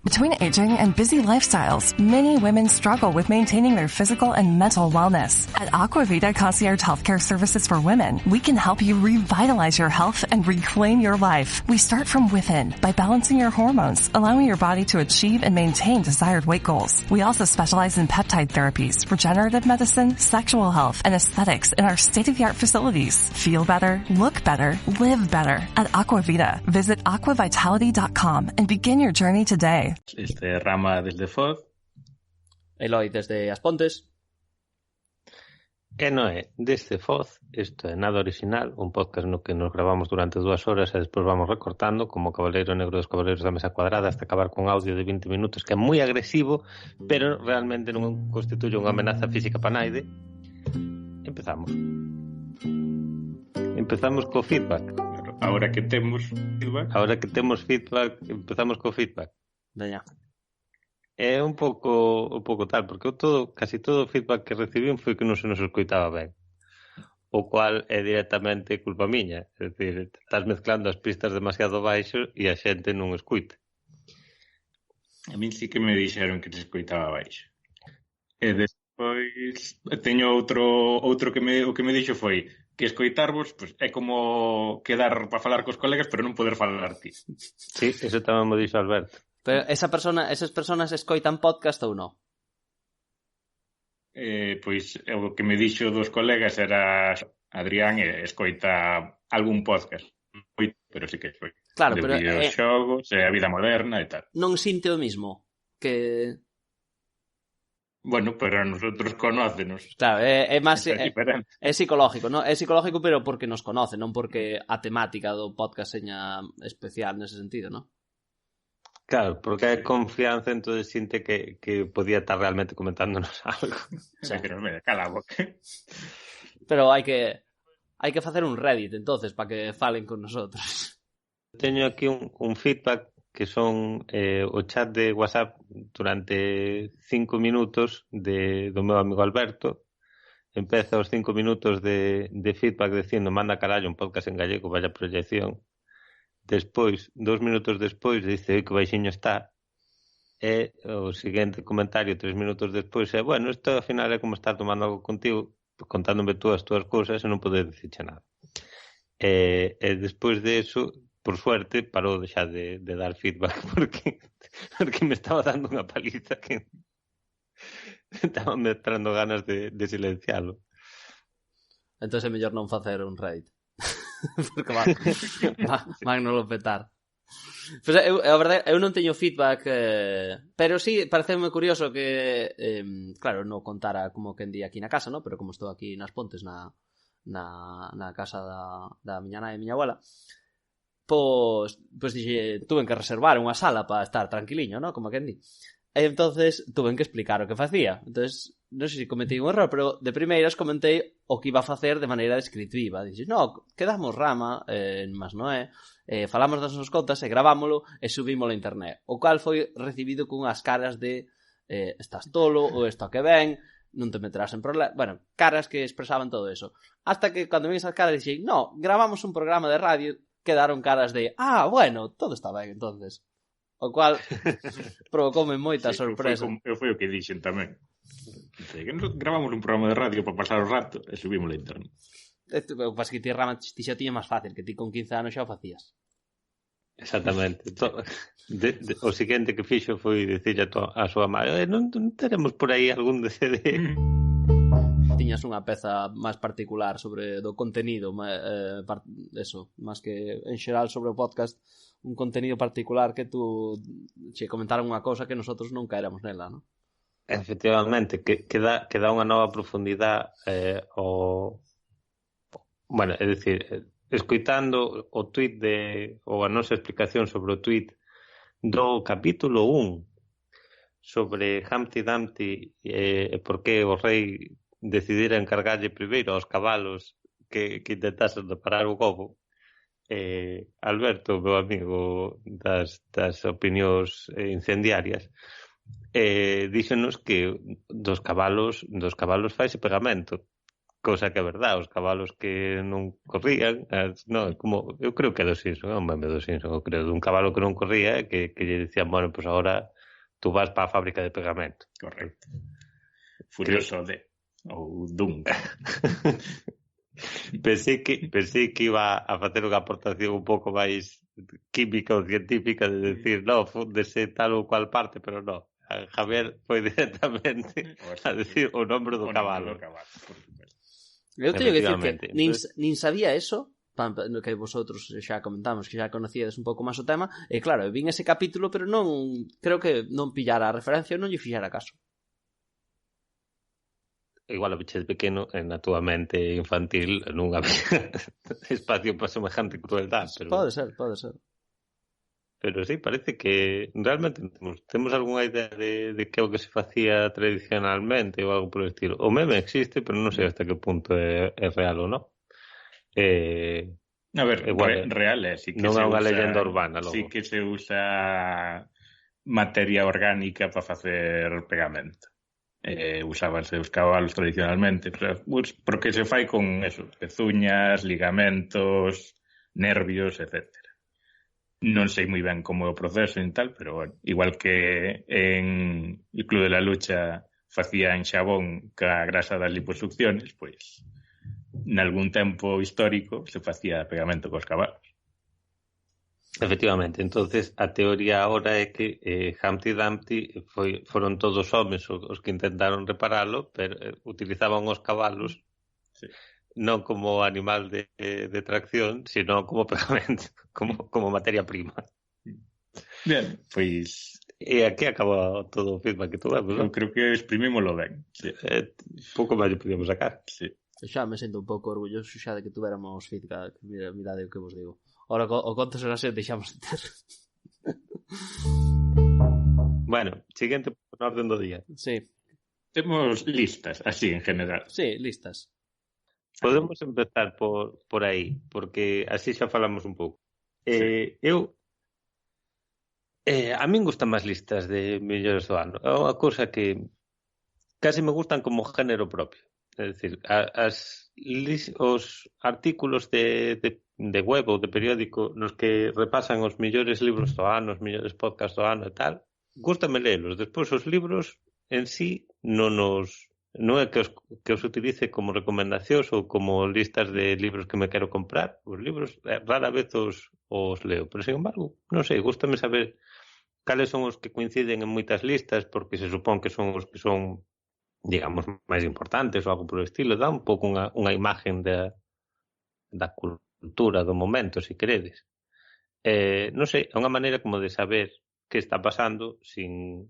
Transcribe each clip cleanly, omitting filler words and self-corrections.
Between aging and busy lifestyles, many women struggle with maintaining their physical and mental wellness. At Aquavita Concierge Healthcare Services for Women, we can help you revitalize your health and reclaim your life. We start from within by balancing your hormones, allowing your body to achieve and maintain desired weight goals. We also specialize in peptide therapies, regenerative medicine, sexual health, and aesthetics in our state-of-the-art facilities. Feel better, look better, live better. At Aquavita, visit aquavitality.com and begin your journey today. Rama desde Foz, Eloi desde As Pontes e Noé desde Foz. Isto é Nada Original, un podcast no que nos gravamos durante 2 horas e despois vamos recortando como Cabaleiro Negro dos Cabaleiros da Mesa Cuadrada hasta acabar con audio de 20 minutos que é moi agresivo, pero realmente non constituye unha amenaza física para naide. Empezamos co feedback. Ahora que temos feedback, empezamos co feedback. Veña. É un pouco tal, porque casi todo o feedback que recibín foi que non se nos escoitaba ben. O cual é directamente culpa miña. É dicir, estás mezclando as pistas demasiado baixo e a xente non escoita. A min sí que me dixeron que se escoitaba baixo. E despois teño outro que me dixo foi que escoitarvos pues, é como quedar para falar cos colegas pero non poder falar ti. Sí, eso tamén me dixo Alberto. Pero esas personas escoitan podcast ou non? Pois o que me dixo dos colegas era Adrián escoita algún podcast, pero sí que escoita. Claro, de pero videoxogos, a vida moderna e tal. Non sinte o mismo que... Bueno, pero a nosotros conócenos. Claro, é máis é psicológico, non? É psicológico, pero porque nos conoce, non porque a temática do podcast seña especial nese sentido, non? Claro, porque hai confianza, entonces sinte que podía estar realmente comentándonos algo. Sí, pero me cala a boca. Pero hai que facer un Reddit, entonces, para que falen con nosotros. Teño aquí un feedback que son o chat de WhatsApp durante 5 minutos do meu amigo Alberto. Empeza os 5 minutos de feedback dicindo manda carallo un podcast en gallego, vaya proyección. Despois, 2 minutos despois, dice que baixiño está. E o seguinte comentario, 3 minutos despois, é bueno, isto ao final é como estar tomando algo contigo, contándome tú as túas cousas e non poder dicirche nada. E despois de eso, por suerte, parou xa de dar feedback porque me estaba dando unha paliza que estaba me trando ganas de silencialo. Entón é mellor non facer un Reddit. Porque van non lo petar. Pois a verdade, eu non teño feedback, pero sí, pareceme curioso que claro, non contara como que en día aquí na casa, ¿no? Pero como estou aquí nas Pontes na casa da miña nai e miña abuela, pois dixe, tuve que reservar unha sala para estar tranquiliño, ¿no? Como que en di. E entonces tuve que explicar o que facía. Entonces, non sei se cometei un error, pero de primeiras comentei o que iba a facer de maneira descriptiva. Dixes, no, quedamos Rama, mas non é, falamos das nosas contas e gravámolo e subímolo a internet. O cual foi recibido con as caras de estás tolo, ou isto que ven, non te meterás en problemas. Bueno, caras que expresaban todo eso. Hasta que cando ven esas caras dixei, no, gravamos un programa de radio, quedaron caras de, bueno, todo está ben, entonces. O cual provocoume moita sorpresa. Foi o que dixen tamén. Que gravamos un programa de radio para pasar o rato e subimos a internet. O que pasa que ti Rama ti xa tiña máis fácil, que ti con 15 anos xa o facías. Exactamente. O seguinte que fixo foi dicirle a súa madre, non teremos por aí algún de CD. Tiñas unha peza máis particular sobre do contenido, eso, máis que en xeral sobre o podcast, un contenido particular que tú che comentaron unha cousa que nosotros non caéramos nela, non? Efectivamente, que dá unha nova profundidade bueno, é dicir, escoitando o tweet ou a nosa explicación sobre o tweet do capítulo 1 sobre Humpty Dumpty e por que o rei decidira encargarlle primeiro aos cabalos que intentasen reparar o gobo. Alberto, meu amigo das opinións incendiarias, díxenos que dos cabalos faise pegamento, cousa que é verdade. Os cabalos que non corrían, non, como eu creo que é do Simpson, é un meme do Simpson, eu creo, dun cabalo que non corría, que lle dicían, bueno, pois agora tú vas para a fábrica de pegamento. Correcto. Furioso de ou Doom. pensei que iba a facer unha aportación un pouco máis química ou científica de decir, no, fúndese tal ou cual parte, pero no. Javier foi directamente a decir o nombre do cabalo. Eu teño que decir que Entonces, nin sabía eso, que vosotros xa comentamos que xa conocíades un pouco máis o tema, e claro, vin ese capítulo, pero non creo que non pillara a referencia, non lle fixara caso. Igual a biches pequeno na túa mente infantil non había espacio para semejante crueldad, pero Pode ser. Pero sí, parece que realmente temos algunha idea de que é o que se facía tradicionalmente ou algo por el estilo. O meme existe, pero non sei hasta que punto é real ou non. A ver, igual, real é, sí que non se é unha usa, leyenda urbana, logo. sí que se usa materia orgánica para facer pegamento. Usábanse os cabalos tradicionalmente, pues, porque se fai con eso, pezuñas, ligamentos, nervios, etcétera. Non sei moi ben como é o proceso e tal, pero bueno, igual que en el Club de la Lucha facía en xabón ca grasa das liposucciones, pois nalgún tempo histórico se facía pegamento cos cabalos. Efectivamente, entonces a teoría ahora é que Humpty Dumpty foron todos homes os que intentaron reparalo, pero utilizaban os cabalos non como animal de tracción, sino como pegamento, como materia prima. Bien, pois... E aquí acaba todo o feedback que tuvemos, Eu creo que exprimímoslo ben. Sí. Pouco máis podíamos sacar. Sí. Xa me sinto un pouco orgulloso xa de que tuveramos feedback. Mirade o que vos digo. Ora, o conto será se deixamos de ter. Bueno, seguinte por orden do día. Sí. Temos listas, así, en general. Sí, listas. Podemos empezar por aí, porque así xa falamos un pouco. Sí. A min gustan máis listas de mellores do ano. É unha cousa que casi me gustan como género propio. É dicir, os artículos de web ou de periódico nos que repasan os mellores libros do ano, os mellores podcasts do ano e tal, gústame lelos. Despois os libros en sí non é que os utilice como recomendacións ou como listas de libros que me quero comprar. Os libros rara vez os leo, pero sin embargo, non sei, gústame saber cales son os que coinciden en moitas listas, porque se supón que son os que son, digamos, máis importantes ou algo por el estilo. Dá un pouco unha imagen da cultura do momento, se queredes. Non sei, é unha maneira como de saber que está pasando sin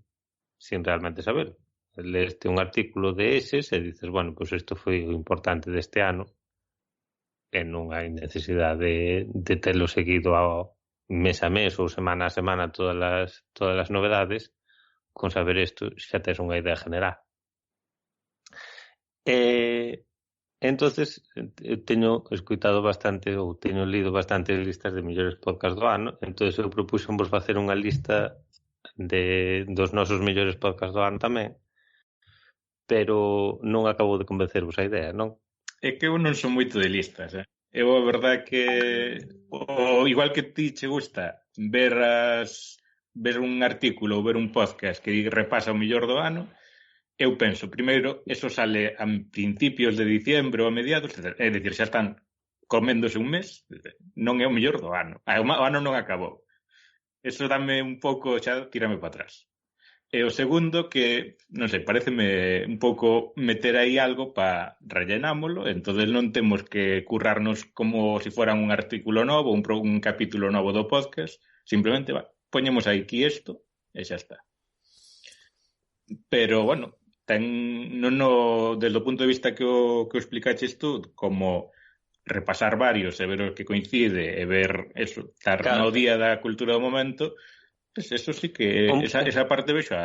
realmente saber. Leeste un artículo de eses e dices, bueno, pois isto foi o importante deste ano e non hai necesidade de telo seguido ao mes a mes ou semana a semana todas as novedades. Con saber isto xa tes unha idea general. Entonces eu teño escoitado bastante ou teño lido bastante listas de mellores podcasts do ano. Entonces eu propuxen vos facer unha lista dos nosos mellores podcasts do ano tamén, pero non acabo de convencervos a idea, non? É que eu non son moito de listas, Eu a verdade que igual que ti che gusta ver un artículo ou ver un podcast que repasa o mellor do ano, eu penso, primeiro, eso sale a principios de diciembre ou a mediados, é dicir, xa están coméndose un mes, non é o mellor do ano. O ano non acabou. Eso dame un pouco, xa tírame para atrás. E o segundo que, non sei, pareceme un pouco meter aí algo para rellenámolo, entonces non temos que currarnos como se fora un artículo novo, un capítulo novo do podcast, simplemente poñemos aí aquí isto e xa está. Pero, bueno, desde o punto de vista que o explicaches tú, como repasar varios e ver o que coincide e ver eso, estar no día da cultura do momento, pues eso sí que esa parte vexo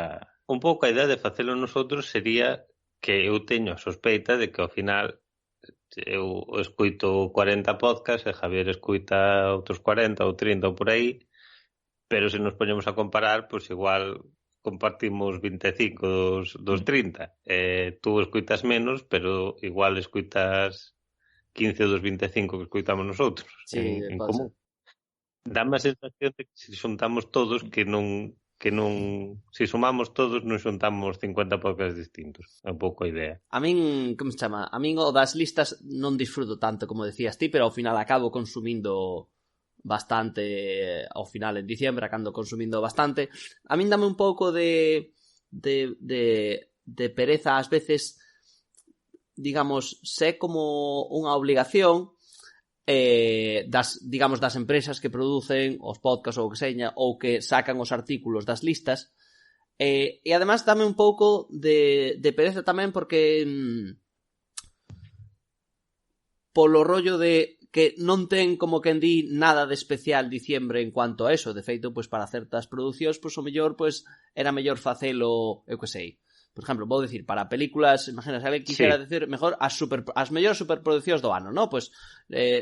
un pouco a idea de facelo nosotros sería que eu teño a sospeita de que ao final eu escuito 40 podcasts e Javier escuita outros 40 ou 30 ou por aí, pero se nos poñemos a comparar, pues igual compartimos 25 dos 30. Tú escuitas menos, pero igual escuitas 15 dos 25 que escuitamos nosotros, sí, en común. Dame a sensación de que se xuntamos todos que non que non, se sumamos todos non xuntamos 50 podcasts distintos. É un pouco a idea. A min, como se chama? A min o das listas non disfruto tanto como decías ti, pero ao final acabo consumindo bastante ao final en diciembre, acabo consumindo bastante. A min dame un pouco de pereza ás veces, digamos, sé como unha obligación das empresas que producen os podcasts ou que seña, ou que sacan os artículos das listas, e además dame un pouco de pereza tamén porque polo rollo de que non ten como quen di nada de especial diciembre en cuanto a eso. De feito, pois para certas producións, pois o mellor pois era mellor facelo, eu que sei. Por exemplo, vou dicir, para películas, imagina, se alguén quixera decir mellor as mellores superproduccións do ano, ¿no? Pois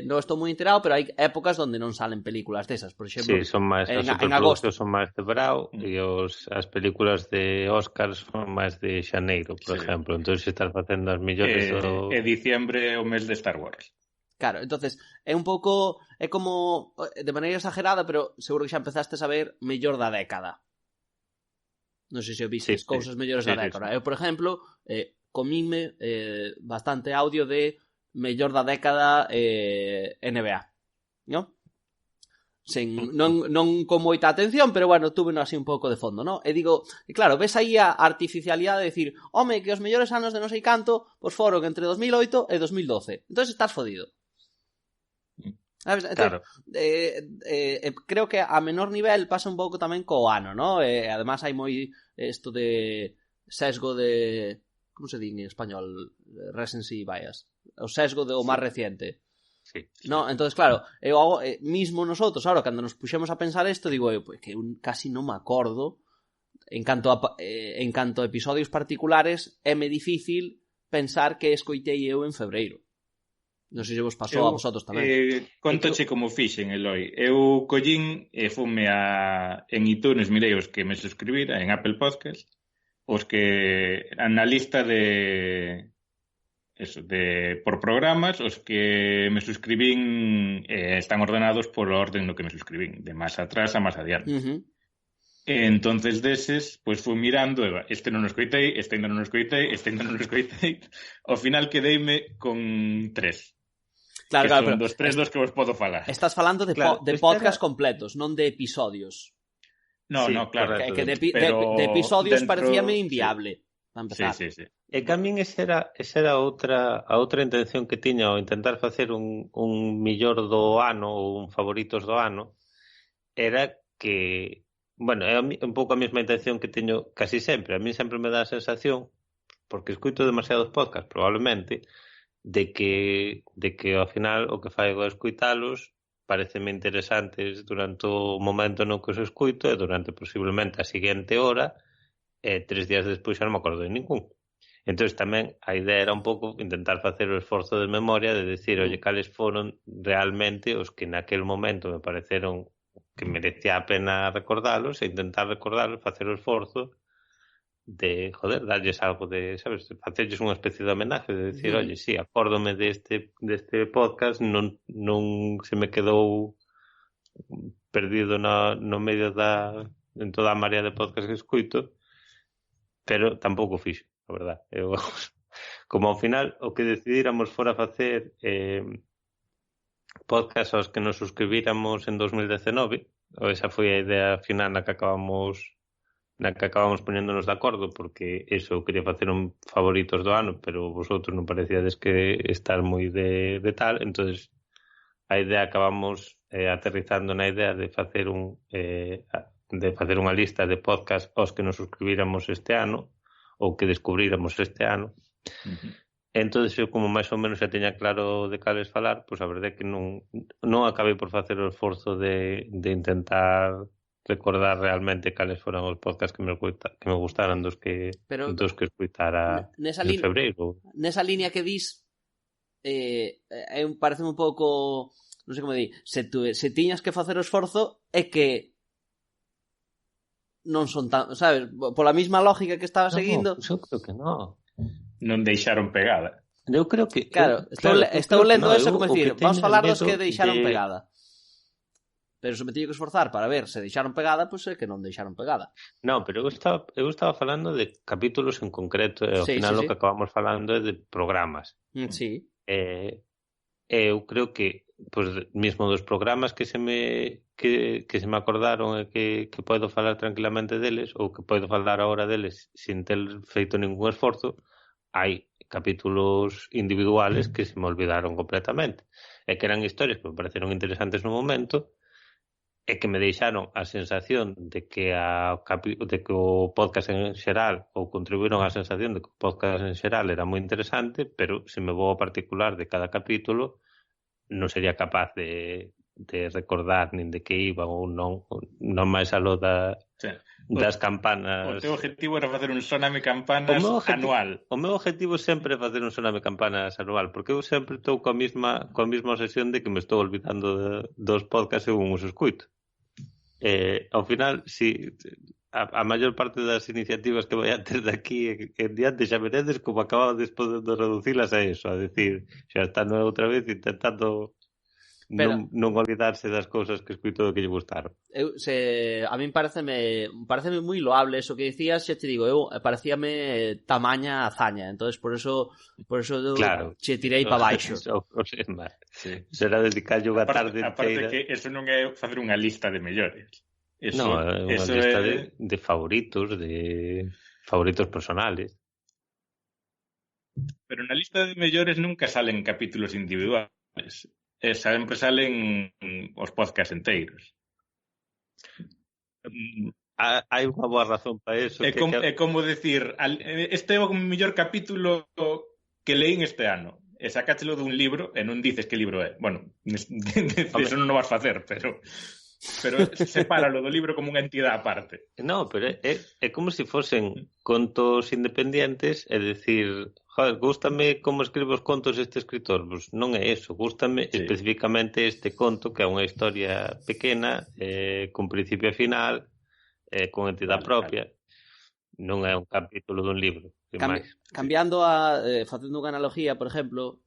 non estou moi enterado, pero hai épocas onde non salen películas desas, por exemplo. Sí, son máis as superproducións son máis de verao e as películas de Oscars son máis de xaneiro, por exemplo. Entón, se estás facendo as mellores e diciembre é o mes de Star Wars. Claro, entonces é un pouco, é como de maneira exagerada, pero seguro que xa empezaste a saber mellor da década. Non sei se o vistes, cousas mellores da década. Eu, por exemplo, comíme bastante audio de mellor da década NBA, ¿no? Non con moita atención, pero bueno, tuve así un pouco de fondo, ¿no? E digo, e claro, ves aí a artificialidade de decir, home, que os mellores anos de non sei canto pois foron entre 2008 e 2012. Entonces estás fodido. ¿Sabes? Entonces, claro. Creo que a menor nivel pasa un pouco tamén co ano, ¿no? Además hai moi isto de sesgo de, como se di en español, recency bias, o sesgo de o máis reciente. Sí. No, entonces claro, eu mismo nosotros, ahora cando nos puxemos a pensar isto, digo eu, pues, que eu casi non me acordo en canto a episodios particulares, éme difícil pensar que escoitei eu en febreiro. Non sei se vos pasou a vosotros tamén. Contache como fixen, Eloi. Eu collín e fume en iTunes, mirei os que me suscribira en Apple Podcast, os que na lista por programas, os que me suscribín están ordenados por orden no que me suscribín, de máis atrás a máis adiante. Entonces deses, pois fui mirando, este non o escoitei, este ainda non o escoitei, este ainda non o escoitei. Ao final quedeime con 3. Claro, que son pero dos 3 dos que vos podo falar. Estás falando de podcast completos, non de episodios. No, claro. Que de episodios parecíame inviable. Sí. E que a min esa era a outra intención que tiña ao intentar facer un millor do ano ou un favoritos do ano, era que, bueno, é un pouco a mesma intención que teño casi sempre. A mí sempre me dá a sensación, porque escuito demasiados podcasts, probablemente, de que ao final o que faigo é escuitalos, pareceme interesantes durante o momento no que os escuito e durante posiblemente a seguinte hora, 3 días despois xa non me acordo de ningún. Entón tamén a idea era un pouco intentar facer o esforzo de memoria de decir, oye, cales foron realmente os que naquel momento me pareceron que merecía a pena recordalos e intentar recordalos, facer o esforzo de, darlles algo de, sabes, facerlles unha especie de homenaje, de decir, oye, sí, acórdome deste podcast, non se me quedou perdido no medio en toda a marea de podcast que escuito, pero tampouco fixo, a verdad. Como ao final o que decidíramos fora facer podcast aos que nos suscribíramos en 2019, ou esa foi a idea final na que acabamos poñéndonos de acordo, porque eso, eu quería facer un favoritos do ano, pero vosotros non parecíades que estar moi de tal, entonces a idea acabamos aterrizando na idea de facer unha lista de podcast aos que nos suscribíramos este ano ou que descubríramos este ano. Entonces eu, como máis ou menos xa teña claro de cales falar, pois a verdade é que non acabei por facer o esforzo de intentar recordar realmente cales foron os podcasts que me gustaran dos que escuitara en febreiro. Nesa línea que dis, parece un pouco, non sei como di, se tiñas que facer o esforzo é que non son tan, sabes, pola mesma lógica que estaba seguindo. Eu creo que non deixaron pegada. Eu creo que estou lendo eso como decir, vamos falar dos que deixaron pegada. pero se me teño que esforzar para ver se deixaron pegada, pois é que non deixaron pegada. Non, pero eu estaba falando de capítulos en concreto, e ao Sí, final sí, o que sí. acabamos falando é de programas. Sí. Eu creo que pois mesmo dos programas que se me acordaron e que podo falar tranquilamente deles, ou que podo falar agora deles sin ter feito ningún esforzo, hai capítulos individuales que se me olvidaron completamente e que eran historias que me pareceron interesantes no momento e que me deixaron a sensación de que o podcast en xeral, ou contribuíron á sensación de que o podcast en xeral era moi interesante, pero se me vou a particular de cada capítulo non sería capaz de recordar nin de que iba ou non máis aló das campanas. O teu objetivo era facer un Sóname Campanas anual. O meu objetivo sempre é facer un Sóname Campanas anual, porque eu sempre estou coa mesma obsesión de que me estou olvidando dos podcasts según os escuito. Ao final, si a maior parte das iniciativas que vai a ter de aquí en diante xa veredes como acababa despois de reducilas a eso, a decir, xa está outra vez intentando non olvidarse das cousas que escuito que lle gustaron. A min pareceme moi loable eso que dicías, xa te digo, parecíame tamaña hazaña, entonces por eso claro, che tirei para baixo. Será dedicarlle unha tarde inteira. Aparte que eso non é facer unha lista de mellores. Eso, non, é unha lista de favoritos, personales. Pero na lista de mellores nunca salen capítulos individuales. Sempre salen os podcasts enteiros. Hai unha boa razón para eso. É como decir, este é o mellor capítulo que leín este ano. E sacáchelo dun libro e non dices que libro é. Bueno, eso non o vas facer, pero sepáralo do libro como unha entidade aparte. No, pero é como se fosen contos independientes, é dicir, joder, gústame como escribe os contos este escritor, pues non é eso, gústame especificamente este conto que é unha historia pequena, con principio e final, con entidade propia. Non é un capítulo dun libro. Cambiando facendo unha analogía, por exemplo,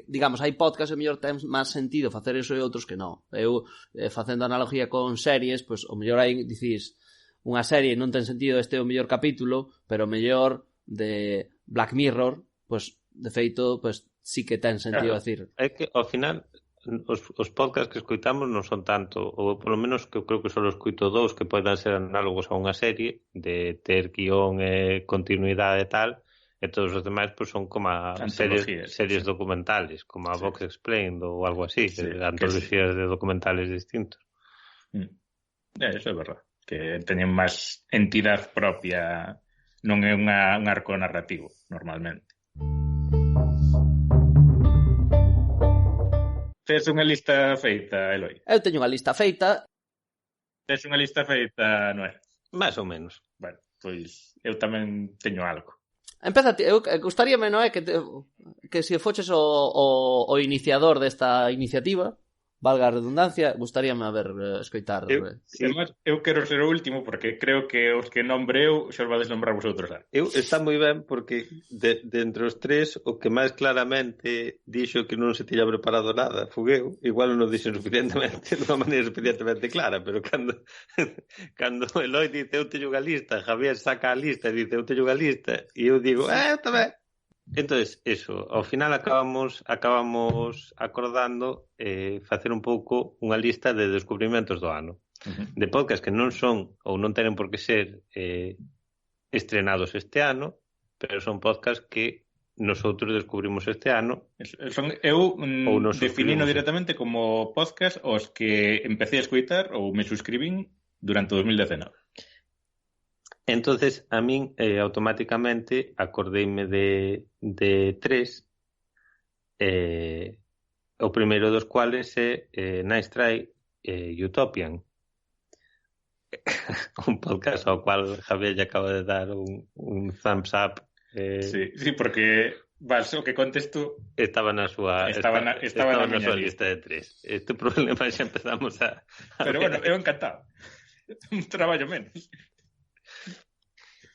digamos, hai podcast e mellor ten máis sentido facer eso e outros que non. Eu, facendo analogía con series, pois o mellor hai, dicís, unha serie non ten sentido este é o mellor capítulo, pero o mellor de Black Mirror, pois de feito, pois sí que ten sentido, decir. É que ao final os podcasts que escoitamos non son tanto, ou polo menos que eu creo que só escoito dous que poden ser análogos a unha serie de ter guión e continuidade e tal. E todos os demais pues, son como series documentales, como a Vox Explained ou algo así, antologías de documentales distintos. Eso é verdad, que teñen máis entidade propia, non é un arco narrativo, normalmente. Tes unha lista feita, Eloi? Eu teño unha lista feita. Tes unha lista feita, Noé? Máis ou menos. Bueno, pois eu tamén teño algo. Empeza, eu gustaríame, Noé, que se foches o iniciador desta iniciativa, valga a redundancia, gustaríame escoitar. Eu quero ser o último porque creo que os que nombre eu xa os vades nombrar vosotros. Está moi ben porque de entre os tres o que máis claramente dixo que non se tiña preparado nada Fugueu, igual non o dixo suficientemente de unha maneira suficientemente clara, pero cando Eloi dice eu teño unha lista, Javier saca a lista e dice eu teño unha lista e eu digo, eu tamén. Entonces, eso, ao final acabamos acordando facer un pouco unha lista de descubrimentos do ano. De podcast que non son ou non tenen por que ser estrenados este ano, pero son podcast que nosotros descubrimos este ano. Eu definino directamente como podcast os que empecé a escoitar ou me suscribín durante 2019. Entonces, a min automáticamente acordeime de tres, o primeiro dos cuales é Nice Try Utopian, un podcast ao cual Javier lle acaba de dar un thumbs up. Sí, porque o que contesto estaba na súa lista de tres. Este problema xa empezamos a pero bueno, eu encantado. Un traballo menos.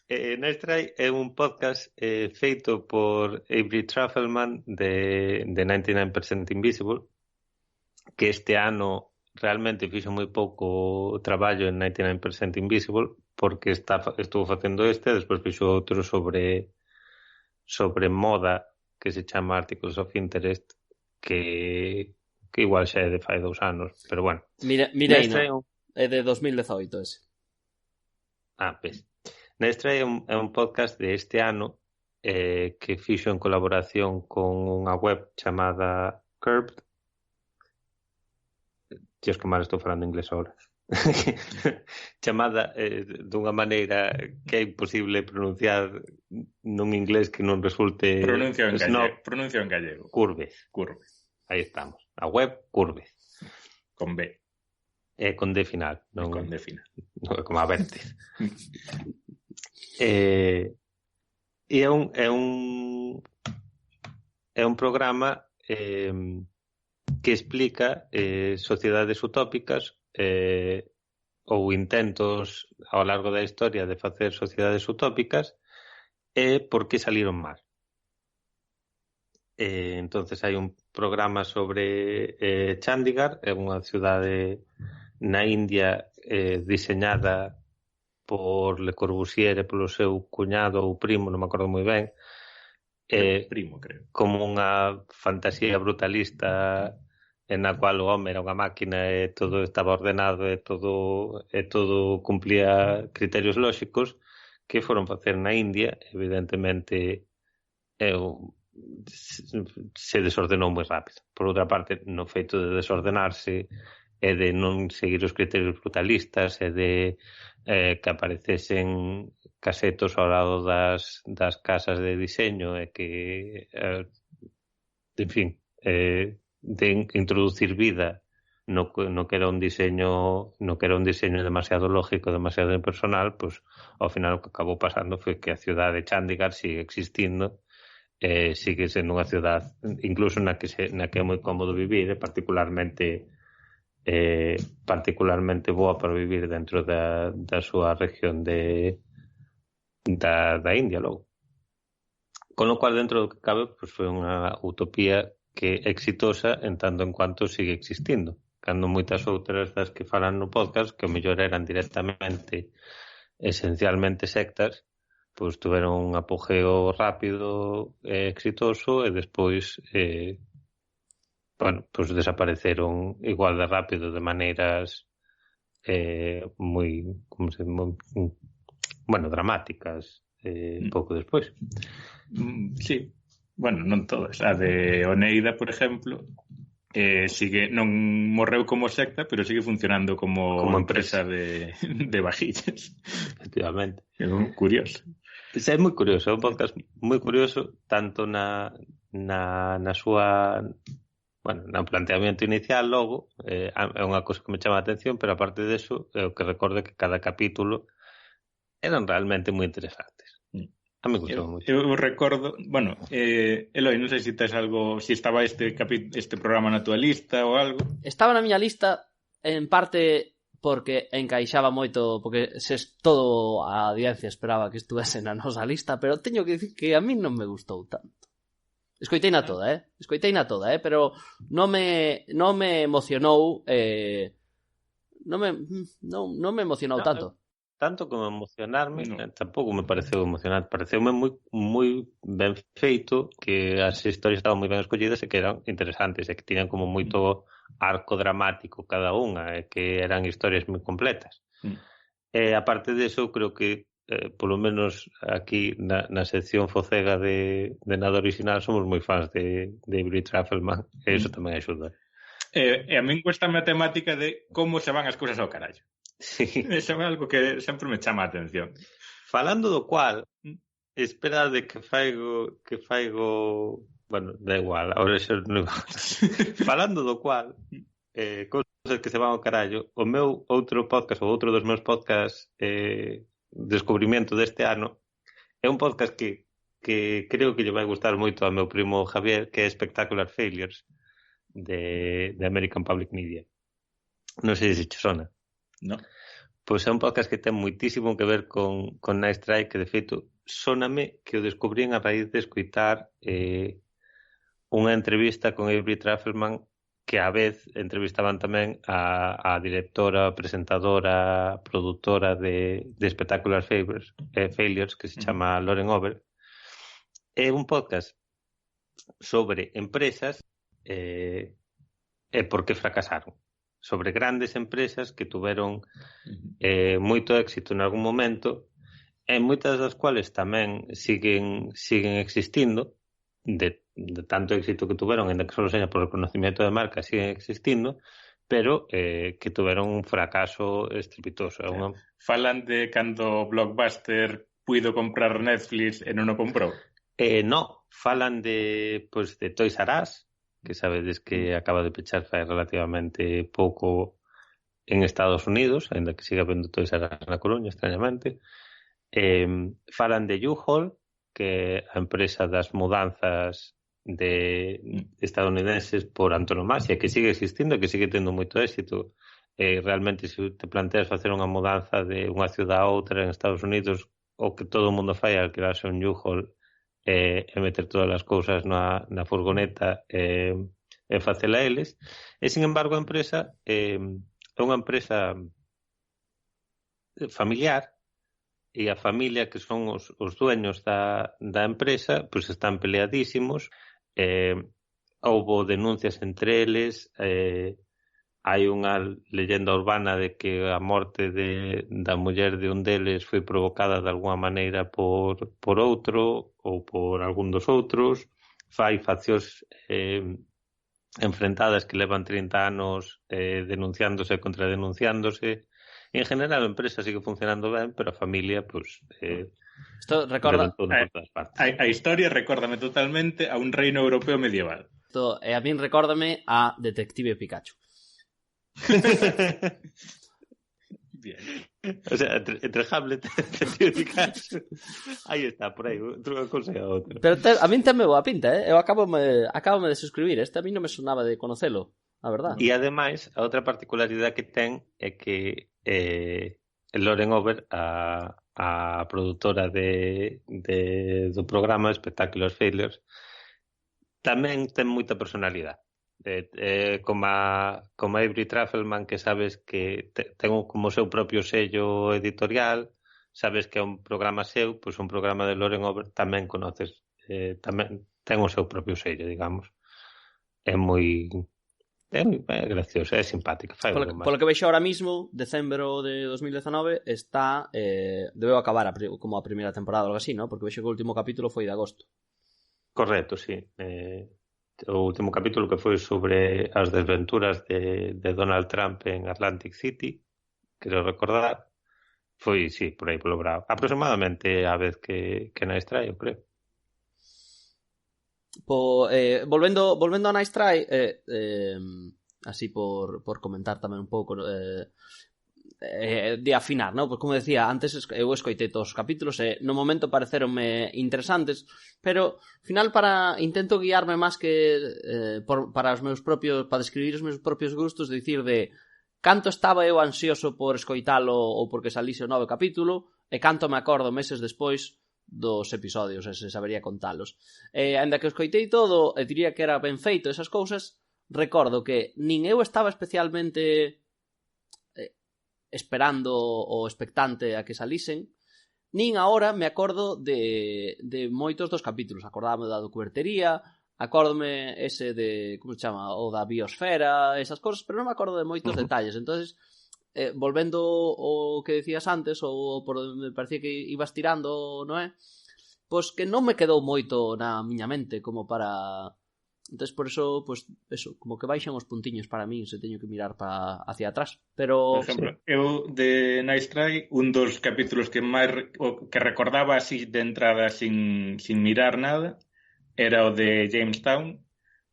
Nice Try é un podcast feito por Avery Trufelman de 99% Invisible, que este ano realmente fixo moi pouco traballo en 99% Invisible, porque estuvo facendo despois fixo outro sobre moda, que se chama Articles of Interest, que igual xa é de fai 2 anos, pero bueno. Mirei, no. É de 2018 ese. Ves. Nestra é un podcast de este ano que fixo en colaboración con unha web chamada Curbed. Tíos, que mal estou falando inglés ahora. Chamada dunha maneira que é imposible pronunciar nun inglés que non resulte... Pronuncia en gallego. Curbed. Aí estamos. A web Curbed. Con B. Con D final. Non, con D final. Non é como a Vertes. É un programa que explica sociedades utópicas ou intentos ao largo da historia de facer sociedades utópicas e por que saliron mal. Entonces hai un programa sobre Chandigarh, é unha cidade na India diseñada por Le Corbusier e polo seu cuñado ou primo, non me acordo moi ben, primo, creo, como unha fantasía brutalista en a cual o home era unha máquina e todo estaba ordenado e todo cumplía criterios lóxicos, que foron facer na India. Evidentemente se desordenou moi rápido. Por outra parte, no feito de desordenarse e de non seguir os criterios brutalistas e de que aparecesen casetos ao lado das casas de diseño e que en fin, de introducir vida no que era un diseño demasiado lógico, demasiado impersonal, pues ao final o que acabou pasando foi que a cidade de Chandigarh sigue existindo, sigue sendo unha cidade incluso na que é moi cómodo vivir, particularmente boa para vivir dentro da súa región da India logo. Con lo cual, dentro do que cabe, pues foi unha utopía que é exitosa en tanto en cuanto sigue existindo. Cando moitas outras das que falan no podcast, que o mellor eran directamente esencialmente sectas, pues tuveron un apogeo rápido e exitoso e despois pues desapareceron igual de rápido de maneiras moi dramáticas pouco despois. Sí, bueno, non todas. A de Oneida, por exemplo, sigue, non morreu como secta, pero sigue funcionando como empresa de vajillas. Efectivamente. É curioso. É moi curioso, é un podcast moi curioso, tanto na súa no planteamiento inicial logo, é unha cousa que me chama a atención, pero aparte deso, o que recordo que cada capítulo eran realmente moi interesantes. A mí gustou moito. Eu recordo, Eloi, non sei se tes algo, se estaba este programa na tua lista ou algo. Estaba na miña lista, en parte porque encaixaba moito, porque todo a audiencia esperaba que estuvese na nosa lista, pero teño que dicir que a mí non me gustou tanto. Escoiteina toda, pero non me emocionou, non me emocionou tanto. Tanto como emocionarme, tampouco me pareceu emocionante. Pareceume moi ben feito, que as historias estaban moi ben escollidas e que eran interesantes, e que tiñan como moito arco dramático cada unha, e que eran historias moi completas. E aparte deso, creo que polo menos aquí na sección focega de nada original somos moi fans de Avery Trufelman, e iso tamén axuda. E a min cuéstame a temática de como se van as cousas ao carallo. Sí. Eso é algo que sempre me chama a atención. Falando do cual, espera de que faigo da igual, ahora xa non falando do cual, cousas que se van ao carallo, o meu outro podcast, ou outro dos meus podcasts descubrimento deste ano, é un podcast que creo que lle vai gustar moito ao meu primo Javier, que é Spectacular Failures de American Public Media. Non sei se che sona. No. Pois é un podcast que ten moitísimo que ver con Nice Try, que de feito sóname que o descubrín a raíz de escoitar unha entrevista con Avery Trufelman que a vez entrevistaban tamén a directora, presentadora, produtora de Spectacular Failures, que se chama Lauren Over. É un podcast sobre empresas e por que fracasaron. Sobre grandes empresas que tuveron moito éxito en algún momento e moitas das cuales tamén siguen existindo, de tanto éxito que tuveron, en que solo seña por reconocimiento de marca, siguen existindo, pero que tuveron un fracaso estrepitoso. Falan de cando Blockbuster puido comprar Netflix e non o comprou? No, falan de Toys R Us, que sabedes que acaba de pechar fai relativamente pouco en Estados Unidos, ainda que siga vendo Toys R Us na Coruña, extrañamente. Falan de U-Haul, que é a empresa das mudanzas estadounidenses por antonomasia, que sigue existindo, que sigue tendo moito éxito. Realmente, se te planteas facer unha mudanza de unha ciudad a outra en Estados Unidos, o que todo o mundo fai é alquilarse un U-Haul e meter todas as cousas na furgoneta e facela eles. E, sin embargo, a empresa é unha empresa familiar, e a familia, que son os dueños da empresa, pois están peleadísimos. Houbo denuncias entre eles. Hai unha leyenda urbana de que a morte da muller de un deles foi provocada de alguma maneira por outro ou por algún dos outros. Fai faccións enfrentadas que levan 30 anos denunciándose e contradenunciándose. En general, a empresa sigue funcionando ben, pero a familia, pois... Isto recorda... A historia recórdame totalmente a un reino europeo medieval. Isto, a min recórdame a Detective Pikachu. Bien. O sea, entre Hamlet e Detective Pikachu. Aí está, por aí, outra cousa e a outra. Pero a min ten boa pinta, Eu acabome de suscribir. Este a mí non me sonaba de conocelo, a verdad. E ademais, a outra particularidade que ten é que Lauren Over, a produtora do programa Spectacular Failures, tamén ten moita personalidade. Como a Avery Trufelman, que sabes que ten como seu propio sello editorial, sabes que é un programa seu, pois un programa de Lauren Over tamén conoces, tamén ten o seu propio sello, digamos. É moi graciosa, é simpática. Polo que vexo ahora mismo, decembro de 2019 está debeu acabar como a primeira temporada ou algo así, ¿no? Porque vexo que o último capítulo foi de agosto. Correcto, sí. O último capítulo, que foi sobre as desventuras de Donald Trump en Atlantic City, quero recordar, foi, sí, por aí polo bravo. Aproximadamente a vez que Nice Try, eu creo. Volvendo a Nice Try, así por comentar tamén un pouco, de afinar, ¿no? Pues como decía, antes eu escoitei todos os capítulos e no momento pareceronme interesantes, pero ao final intento guiarme máis que para describir os meus propios gustos, dicir de canto estaba eu ansioso por escoitalo ou porque salise o novo capítulo e canto me acordo meses despois dos episodios, e se sabería contalos. Ainda que escoitei todo e diría que era ben feito esas cousas, recordo que nin eu estaba especialmente esperando o expectante a que salisen, nin agora me acordo de moitos dos capítulos. Acordábame da cubertería, acórdome ese de, como se chama, o da biosfera, esas cosas, pero non me acordo de moitos detalles. Entonces, volvendo o que decías antes, ou por onde me parecía que ibas tirando, non é? Pois que non me quedou moito na miña mente como para... Entonces, por eso, pues eso, como que baixan os puntiños para mí, se teño que mirar hacia atrás. Pero... Por exemplo, eu de Nice Try, un dos capítulos que máis que recordaba así de entrada sin mirar nada era o de Jamestown,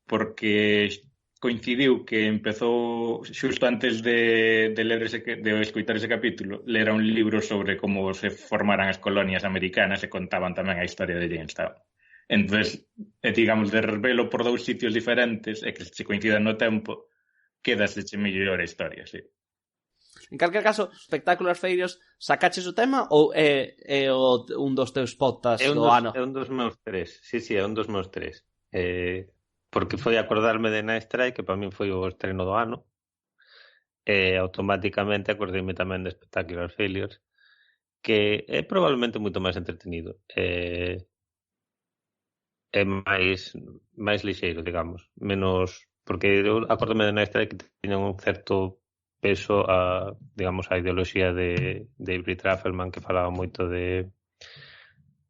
porque coincidiu que empezou xusto antes de ler de escoitar ese capítulo, lera un libro sobre como se formaran as colonias americanas e contaban tamén a historia de Jamestown. Entonces, digamos, de revelo por dous sitios diferentes e que se coincidan no tempo, quedaseche mellor a historia, sí. En calquer caso, Spectacular Failures, sacaches o tema ou é un dos teus podcasts do ano? É un dos meus tres, sí, é un dos meus tres. porque foi acordarme de Night Strike, que para min foi o estreno do ano, e automáticamente acordeime tamén de Spectacular Failures, que é probablemente moito máis entretenido. É máis lixeiro, digamos, menos, porque eu acórdome de Night Strike que tiña un certo peso digamos, a ideoloxía de Avery Trufelman, que falaba moito de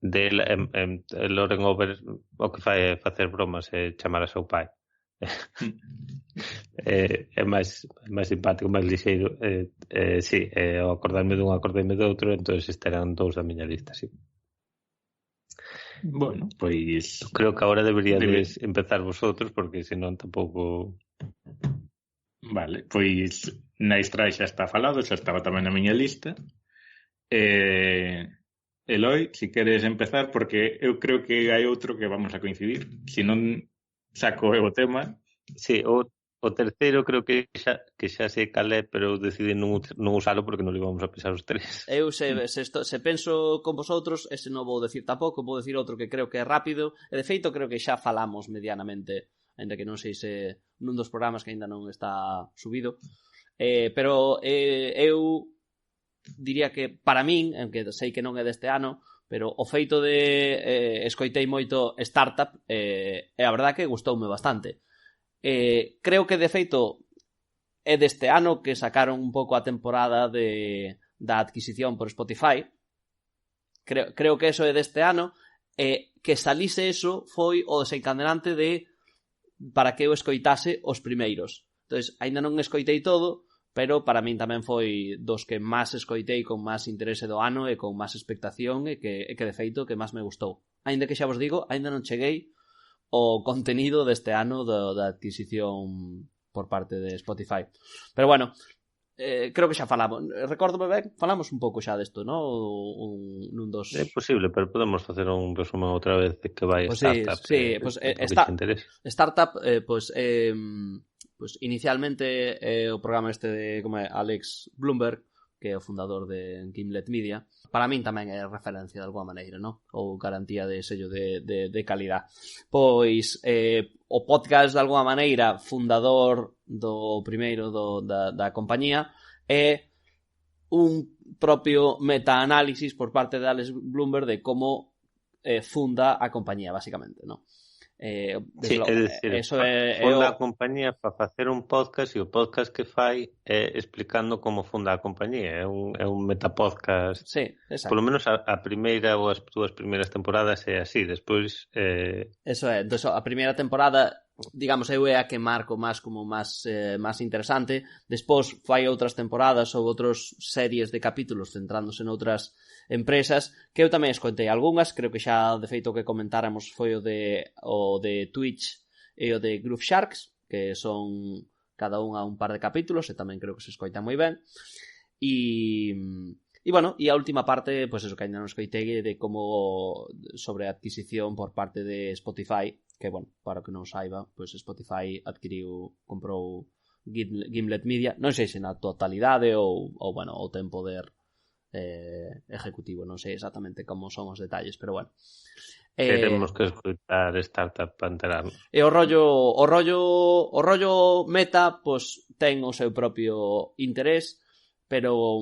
Lauren Over, o que fai é facer bromas e chamar a seu pai. É máis simpático, máis lixeiro. Sí, ao acordarme dun, acordarme do outro, entón este eran dous da miña lista, sí. Bueno, pois... Creo que agora deberíades empezar vosotros, porque senón tampouco... Vale, pois Night Strike xa está falado, xa estaba tamén na miña lista. Eloi, si queres empezar, porque eu creo que hai outro que vamos a coincidir. Se non saco eu o tema... Sí, o terceiro creo que xa sei calé, pero eu decidi non usalo porque non lo íbamos a pensar os tres. Eu se penso con vosotros, ese non vou decir tampouco, vou decir outro que creo que é rápido, e de feito creo que xa falamos medianamente, ainda que non sei se nun dos programas que ainda non está subido, pero eu diría que para min, aunque sei que non é deste ano, pero o feito de escoitei moito Startup, e a verdade que gustoume bastante. Creo que de feito é deste ano que sacaron un pouco a temporada da adquisición por Spotify. Creo que eso é deste ano, e que salise eso foi o desencadenante para que eu escoitase os primeiros. Entonces, aínda non escoitei todo, pero para min tamén foi dos que máis escoitei con máis interese do ano e con máis expectación e que de feito que máis me gustou. Aínda que xa vos digo, aínda non cheguei o contenido deste ano da adquisición por parte de Spotify. Pero bueno, creo que xa falamos. Recórdome ben, falamos un pouco xa desto, non? Nun dos... É posible, pero podemos facer un resumen outra vez de que vai pues Startup. Sí, pues Startup, pues inicialmente o programa este de como é Alex Bloomberg, que é o fundador de Gimlet Media, para min tamén é referencia de alguma maneira, non? Ou garantía de sello de calidad. Pois o podcast de alguma maneira fundador do primeiro da compañía é un propio metaanálisis por parte de Alex Bloomberg de como funda a compañía, basicamente, non? Sí, é dicir, funda a compañía para facer un podcast e o podcast que fai é explicando como funda a compañía. É un metapodcast. Sí, exacto. Polo menos a primeira ou as dúas primeiras temporadas é así. Despois... Eso é. Entón, a primeira temporada, digamos, eu é a que marco máis como máis interesante. Despois fai outras temporadas ou outras series de capítulos centrándose noutras empresas, que eu tamén escoitei algunhas, creo que xa de feito que comentáramos foi o de Twitch e o de Groove Sharks, que son cada unha un par de capítulos e tamén creo que se escoitan moi ben. E bueno, e a última parte, pois eso que ainda non escoitei de como sobre a adquisición por parte de Spotify, que bueno, para que non saiba, pois Spotify comprou Gimlet Media, non sei se na totalidade ou bueno, o ten poder ejecutivo, non sei exactamente como son os detalles, pero bueno. Queremos que escoitar Startup para enterarnos. E o rollo meta, pois ten o seu propio interés, pero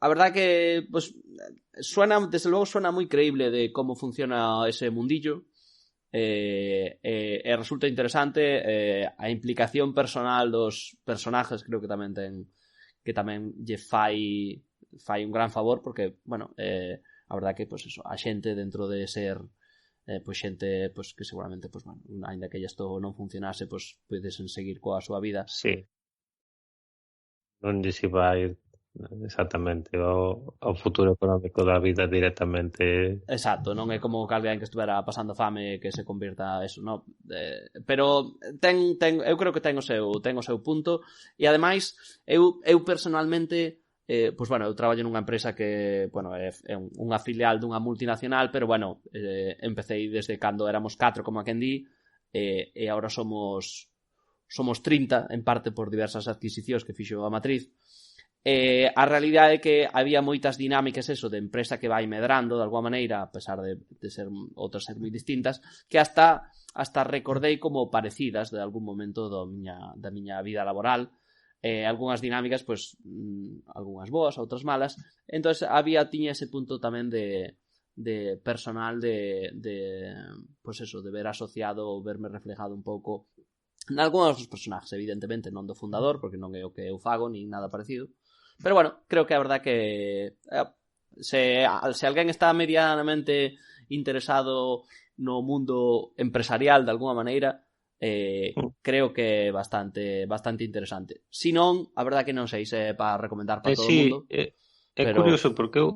a verdade que pois desde logo suena moi creíble de como funciona ese mundillo. Resulta interesante a implicación personal dos personajes, creo que tamén lle fai un gran favor, porque, bueno, a verdade que, pois eso, a xente dentro de ser pois xente, pois que seguramente, pois, bueno, ainda que isto non funcionase, pois podesen seguir coa súa vida. Sí. Non lle se vai exactamente ao futuro económico da vida directamente. Exacto, non é como que alguén que estuvera pasando fame que se convirta eso, non? Pero eu creo que ten o seu punto, e ademais eu personalmente pois bueno, eu traballo nunha empresa que, bueno, é unha filial dunha multinacional, pero bueno, empecé desde cando éramos 4, como a quen di, e agora somos 30, en parte por diversas adquisicións que fixo a matriz, A realidade é que había moitas dinámicas eso de empresa que vai medrando de alguma maneira, a pesar de ser outras ser moi distintas, que hasta recordei como parecidas de algún momento da miña vida laboral. Algunhas dinámicas, pois, algunhas boas, outras malas. Entonces tiña ese punto tamén de personal de pois eso, de ver asociado ou verme reflejado un pouco nalgúns dos personajes, evidentemente non do fundador, porque non é o que eu fago nin nada parecido. Pero bueno, creo que a verdad que se alguén está medianamente interesado no mundo empresarial de alguna maneira, creo que é bastante interesante. Si non, a verdad que non sei se é para recomendar para todo o mundo. Pero... curioso, porque eu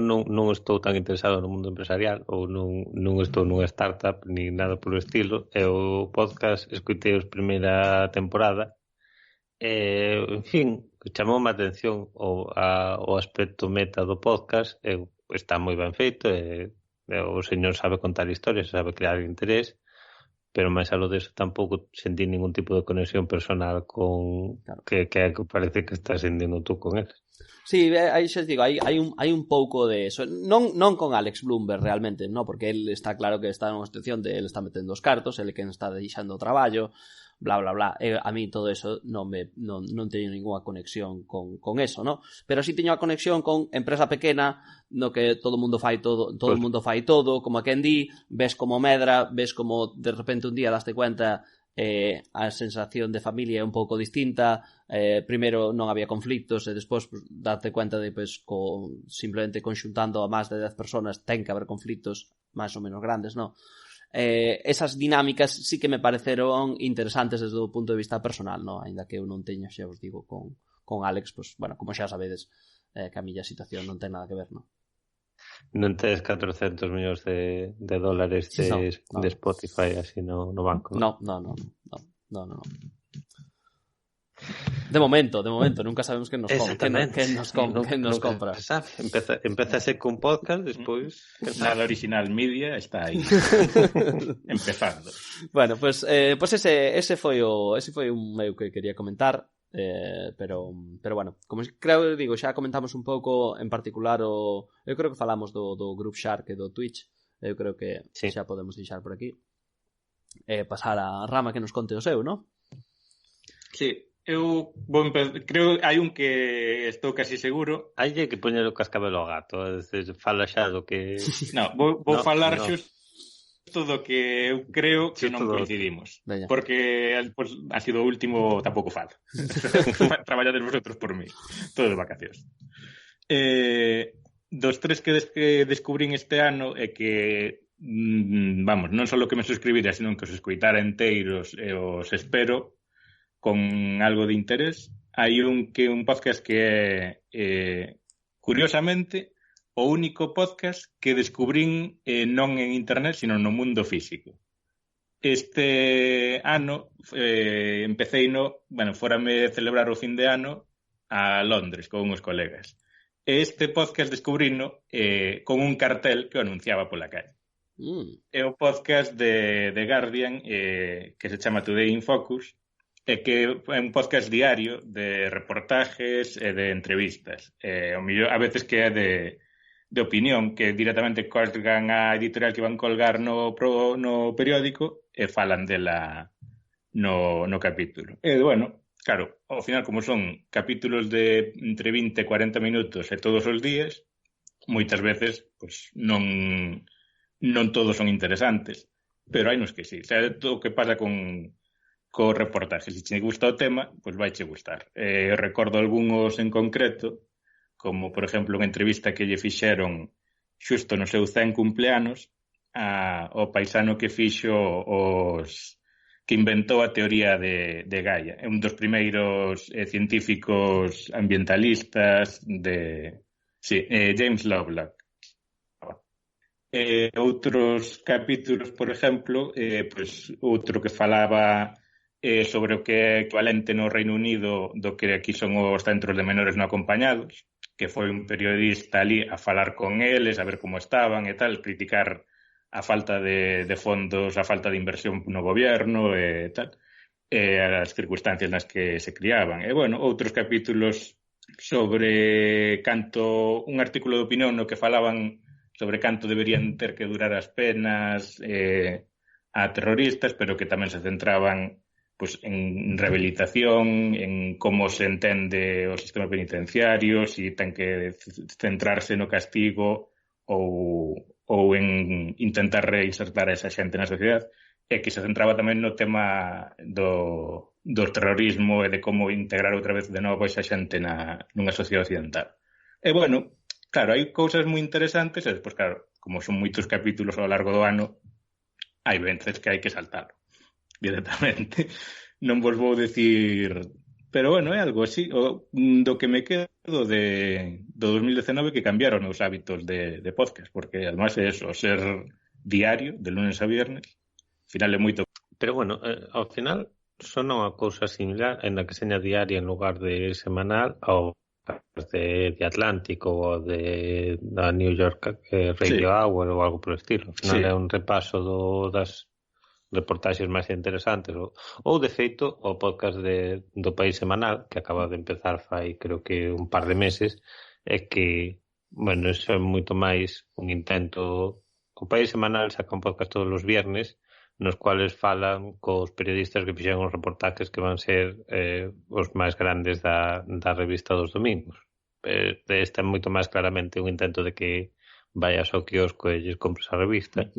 non estou tan interesado no mundo empresarial ou non estou nunha startup ni nada polo estilo, e o podcast escoitei a primeira temporada. En fin, chamoume a atención o aspecto meta do podcast. Está moi ben feito, o señor sabe contar historias, sabe crear interés, pero máis aló deso tampouco sentí ningún tipo de conexión personal con que parece que estás sentindo tú con él. Sí, aí xa digo, hai un pouco de eso. Non con Alex Bloomberg realmente, no, porque él está claro que está nunha situación de él está metendo os cartos, ele que está deixando o traballo, bla, bla, bla. A mí todo eso non teño ninguna conexión con eso, ¿no? Pero sí teño a conexión con empresa pequena, no que todo o mundo fai todo, o mundo fai todo, como a quen di, ves como medra, ves como de repente un día daste cuenta a sensación de familia é un pouco distinta. Primeiro non había conflictos e despois pues, darte cuenta de pues, simplemente conxuntando a máis de 10 personas ten que haber conflictos máis ou menos grandes, ¿no? Esas dinámicas sí que me pareceron interesantes desde o punto de vista personal, ¿no? Ainda que eu non teño, xa os digo, con Alex, pues, bueno, como xa sabedes, que a miña situación non ten nada que ver, ¿no? Non tes 400 millóns de dólares de Spotify así no banco, ¿no? No. De momento, nunca sabemos quen nos compra. Empezase con podcast, despois nada original media está aí empezando. Bueno, pues ese foi un meu que quería comentar. Pero bueno, como creo, digo, xa comentamos un pouco en particular eu creo que falamos do Group Shark e do Twitch. Eu creo que xa podemos deixar por aquí pasar a Rama que nos conte o seu, non? Sí, eu vou creo hai un que estou casi seguro. Hai que poñer o cascabelo ao gato, fala xa do que vou falar xusto do que eu creo que non coincidimos. Veña. Porque pues, ha sido o último, tampouco falo. Traballades vosotros por mí. Todo de vacacións. Dos tres que descubrín este ano é que vamos, non só que me suscribira, senón que os escoitara enteiros e os espero con algo de interés. Hai un podcast que é curiosamente o único podcast que descubrín non en internet, sino no mundo físico. Este ano empecei fórame celebrar o fin de ano a Londres con uns colegas. Este podcast descubrino con un cartel que o anunciaba pola calle. É o podcast de Guardian que se chama Today in Focus, e que é un podcast diario de reportajes e de entrevistas. O mellor, a veces que é de opinión, que directamente colgan a editorial que van colgar no periódico e falan dela no capítulo. E, bueno, claro, ao final, como son capítulos de entre 20 e 40 minutos e todos os días, moitas veces pues, non todos son interesantes, pero hai nos que sí. O sea, o que pasa con reportajes. Se te gusta o tema, pois vai che gustar. Recordo algúns en concreto, como, por exemplo, unha entrevista que lle fixeron xusto no seu 100 cumpleanos ao paisano que fixo que inventou a teoría de Gaia. É un dos primeiros científicos ambientalistas James Lovelock. Outros capítulos, por exemplo, pois outro que falaba sobre o que é equivalente no Reino Unido do que aquí son os centros de menores non acompañados, que foi un periodista ali a falar con eles, a ver como estaban e tal, criticar a falta de fondos, a falta de inversión no goberno e tal. as circunstancias nas que se criaban. E, bueno, outros capítulos sobre canto, un artículo de opinión no que falaban sobre canto deberían ter que durar as penas a terroristas, pero que tamén se centraban pues, en rehabilitación, en como se entende o sistema penitenciario, si ten que centrarse no castigo ou en intentar reinsertar a esa xente na sociedade, e que se centraba tamén no tema do terrorismo e de como integrar outra vez de novo esa xente nunha sociedade occidental. E, bueno, claro, hai cousas moi interesantes e despois, claro, como son moitos capítulos ao largo do ano, hai veces que hai que saltar directamente. Non vos vou decir... Pero, bueno, é algo así. Do que me quedo do 2019 que cambiaron os hábitos de podcast, porque, además, é eso, ser diario, de lunes a viernes, ao final é moito... Pero, bueno, ao final son unha cousa similar en la que seña diaria en lugar de semanal ao de Atlántico ou de da New York Radio Hour ou algo por estilo. Ao final é un repaso das reportaxes máis interesantes ou de feito o podcast do País Semanal que acaba de empezar fai creo que un par de meses é que, bueno, eso é moito máis un intento. O País Semanal saca un podcast todos os viernes nos cuales falan cos periodistas que fixeron os reportajes que van ser os máis grandes da revista dos domingos. Esta é moito máis claramente un intento de que vayas ao quiosco e lles compres a revista.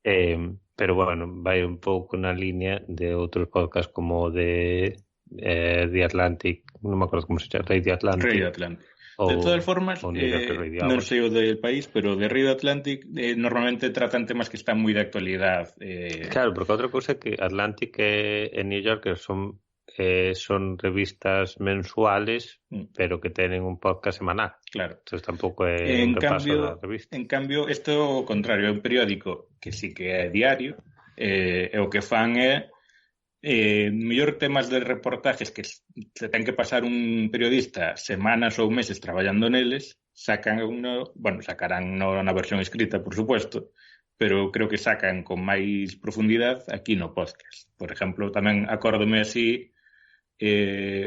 Pero, bueno, vai un pouco na línea de outros podcasts como de The Atlantic, non me acordo como se chama, Radio Atlantic. Radio Atlantic. De todas formas, non sei o del país, pero de Radio Atlantic normalmente tratan temas que están moi de actualidade. Claro, porque outra cousa é que Atlantic e New Yorker son revistas mensuales, pero que tenen un podcast semanal. Claro. Entonces tampouco é un repaso da revista. En cambio, isto é o contrario, é un periódico que sí que é diario, e o que fan é mellor temas de reportajes que se ten que pasar un periodista semanas ou meses traballando neles, sacarán na versión escrita, por supuesto, pero creo que sacan con máis profundidade aquí no podcast. Por exemplo, tamén acórdome así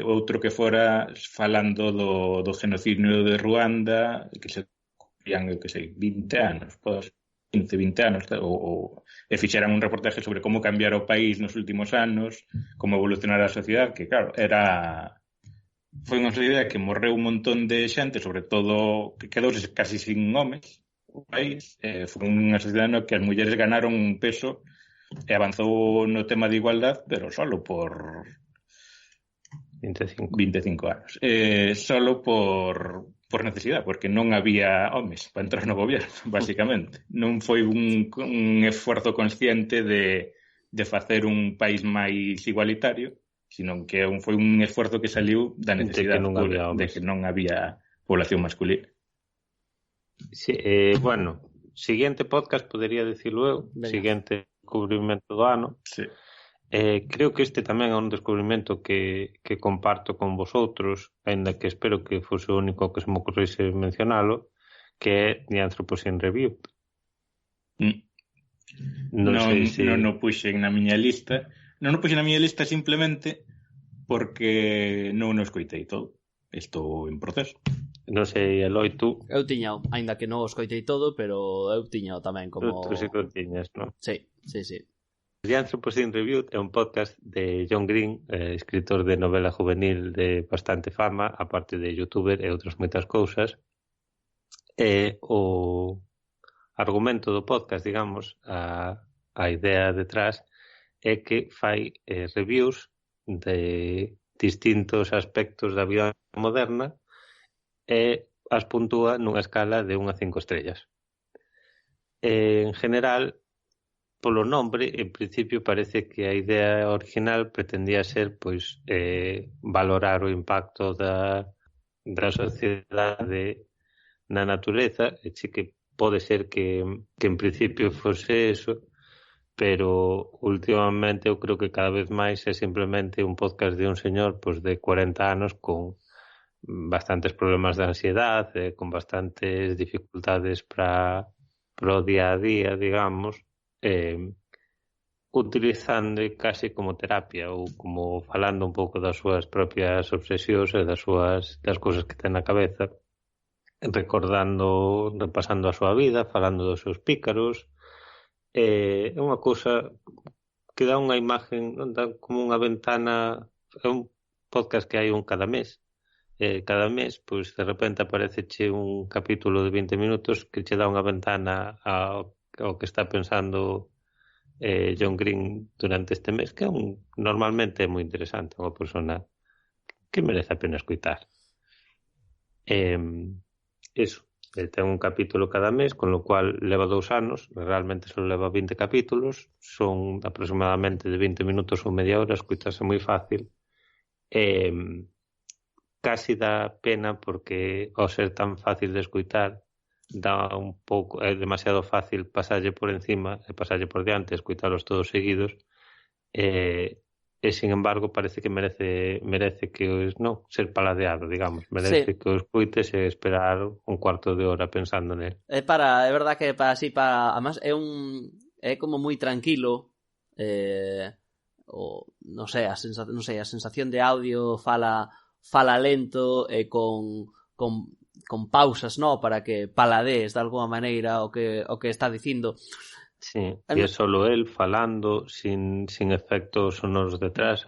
outro que fora falando do genocidio de Ruanda, que se cumplían, 20 anos, 15, 20 anos, e fixeran un reportaje sobre como cambiar o país nos últimos anos, como evolucionar a sociedade, que claro, foi unha sociedade que morreu un montón de xente, sobre todo que quedou casi sin homes o país, foi unha sociedade no que as mulleres ganaron un peso e avanzou no tema de igualdade, pero solo por 25 anos. Solo por necesidade, porque non había homes para entrar no goberno, basicamente. Non foi un esforzo consciente de facer un país máis igualitario, sino que foi un esforzo que saliu da necesidade de que non había población masculina. Sí, bueno, siguiente podcast, podería dicirlo eu, siguiente descubrimento do ano. Sí. Creo que este tamén é un descubrimento que comparto con vosotros, ainda que espero que fose o único que se me ocorrise mencionalo, que é The Anthropocene Review. Non o puxen na miña lista. Non o puxen na miña lista simplemente porque non o escoitei todo. Estou en proceso. Non sei, Eloi, tú? Eu tiñao, aínda que non o escoitei todo, pero eu tiñao tamén como... Tú sí que o tiñas, non? Sí. The Anthropocene Review é un podcast de John Green, escritor de novela juvenil de bastante fama, aparte de youtuber e outras moitas cousas. O argumento do podcast, digamos, a idea detrás é que fai reviews de distintos aspectos da vida moderna e as puntúa nunha escala de 1 a 5 estrellas. En general, polo nombre, en principio parece que a idea original pretendía ser pois valorar o impacto da sociedade na natureza, e sí que pode ser que en principio fose eso, pero últimamente eu creo que cada vez máis é simplemente un podcast de un señor pois de 40 anos con bastantes problemas de ansiedade, con bastantes dificultades para o día a día, digamos, utilizando casi como terapia ou como falando un pouco das súas propias obsesións e das cousas que ten na cabeza, recordando, repasando a súa vida, falando dos seus pícaros. É unha cousa que dá unha imagen, dá como unha ventana. É un podcast que hai un cada mes. Cada mes, pois de repente apareceche un capítulo de 20 minutos que che dá unha ventana ao que está pensando John Green durante este mes, que normalmente é moi interesante, unha persona que merece a pena escoitar. Eso, ten un capítulo cada mes, con lo cual leva 2 anos, realmente só leva 20 capítulos, son aproximadamente de 20 minutos ou media hora, escoitase moi fácil. Casi dá pena porque ao ser tan fácil de escoitar dá un pouco, é demasiado fácil pasarlle por encima e pasarlle por diante, escoitalos todos seguidos, e sin embargo parece que merece que non ser paladeado, digamos, merece que o escoites e esperar un cuarto de hora pensando nel. É verdad que además é como moi tranquilo, non sei, a sensación de audio fala lento e con pausas, ¿no? Para que paladees de alguma maneira o que está dicindo. Sí, e é solo él falando sin efectos sonoros detrás,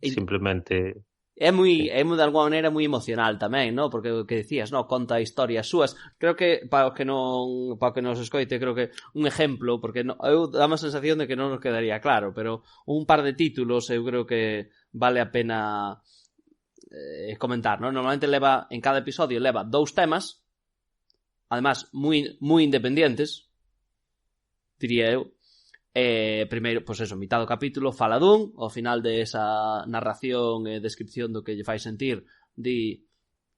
simplemente é moi de alguma maneira moi emocional tamén, ¿no? Porque o que decías, ¿no? Conta historias súas. Creo que para o que nos escoite, creo que un exemplo, porque eu dame a sensación de que non nos quedaría claro, pero un par de títulos eu creo que vale a pena comentar, ¿no? Normalmente en cada episodio leva 2 temas, además moi independientes, diría eu. Primeiro, pois eso, mitad do capítulo fala dun, ao final de esa narración e descripción do que lle fai sentir, di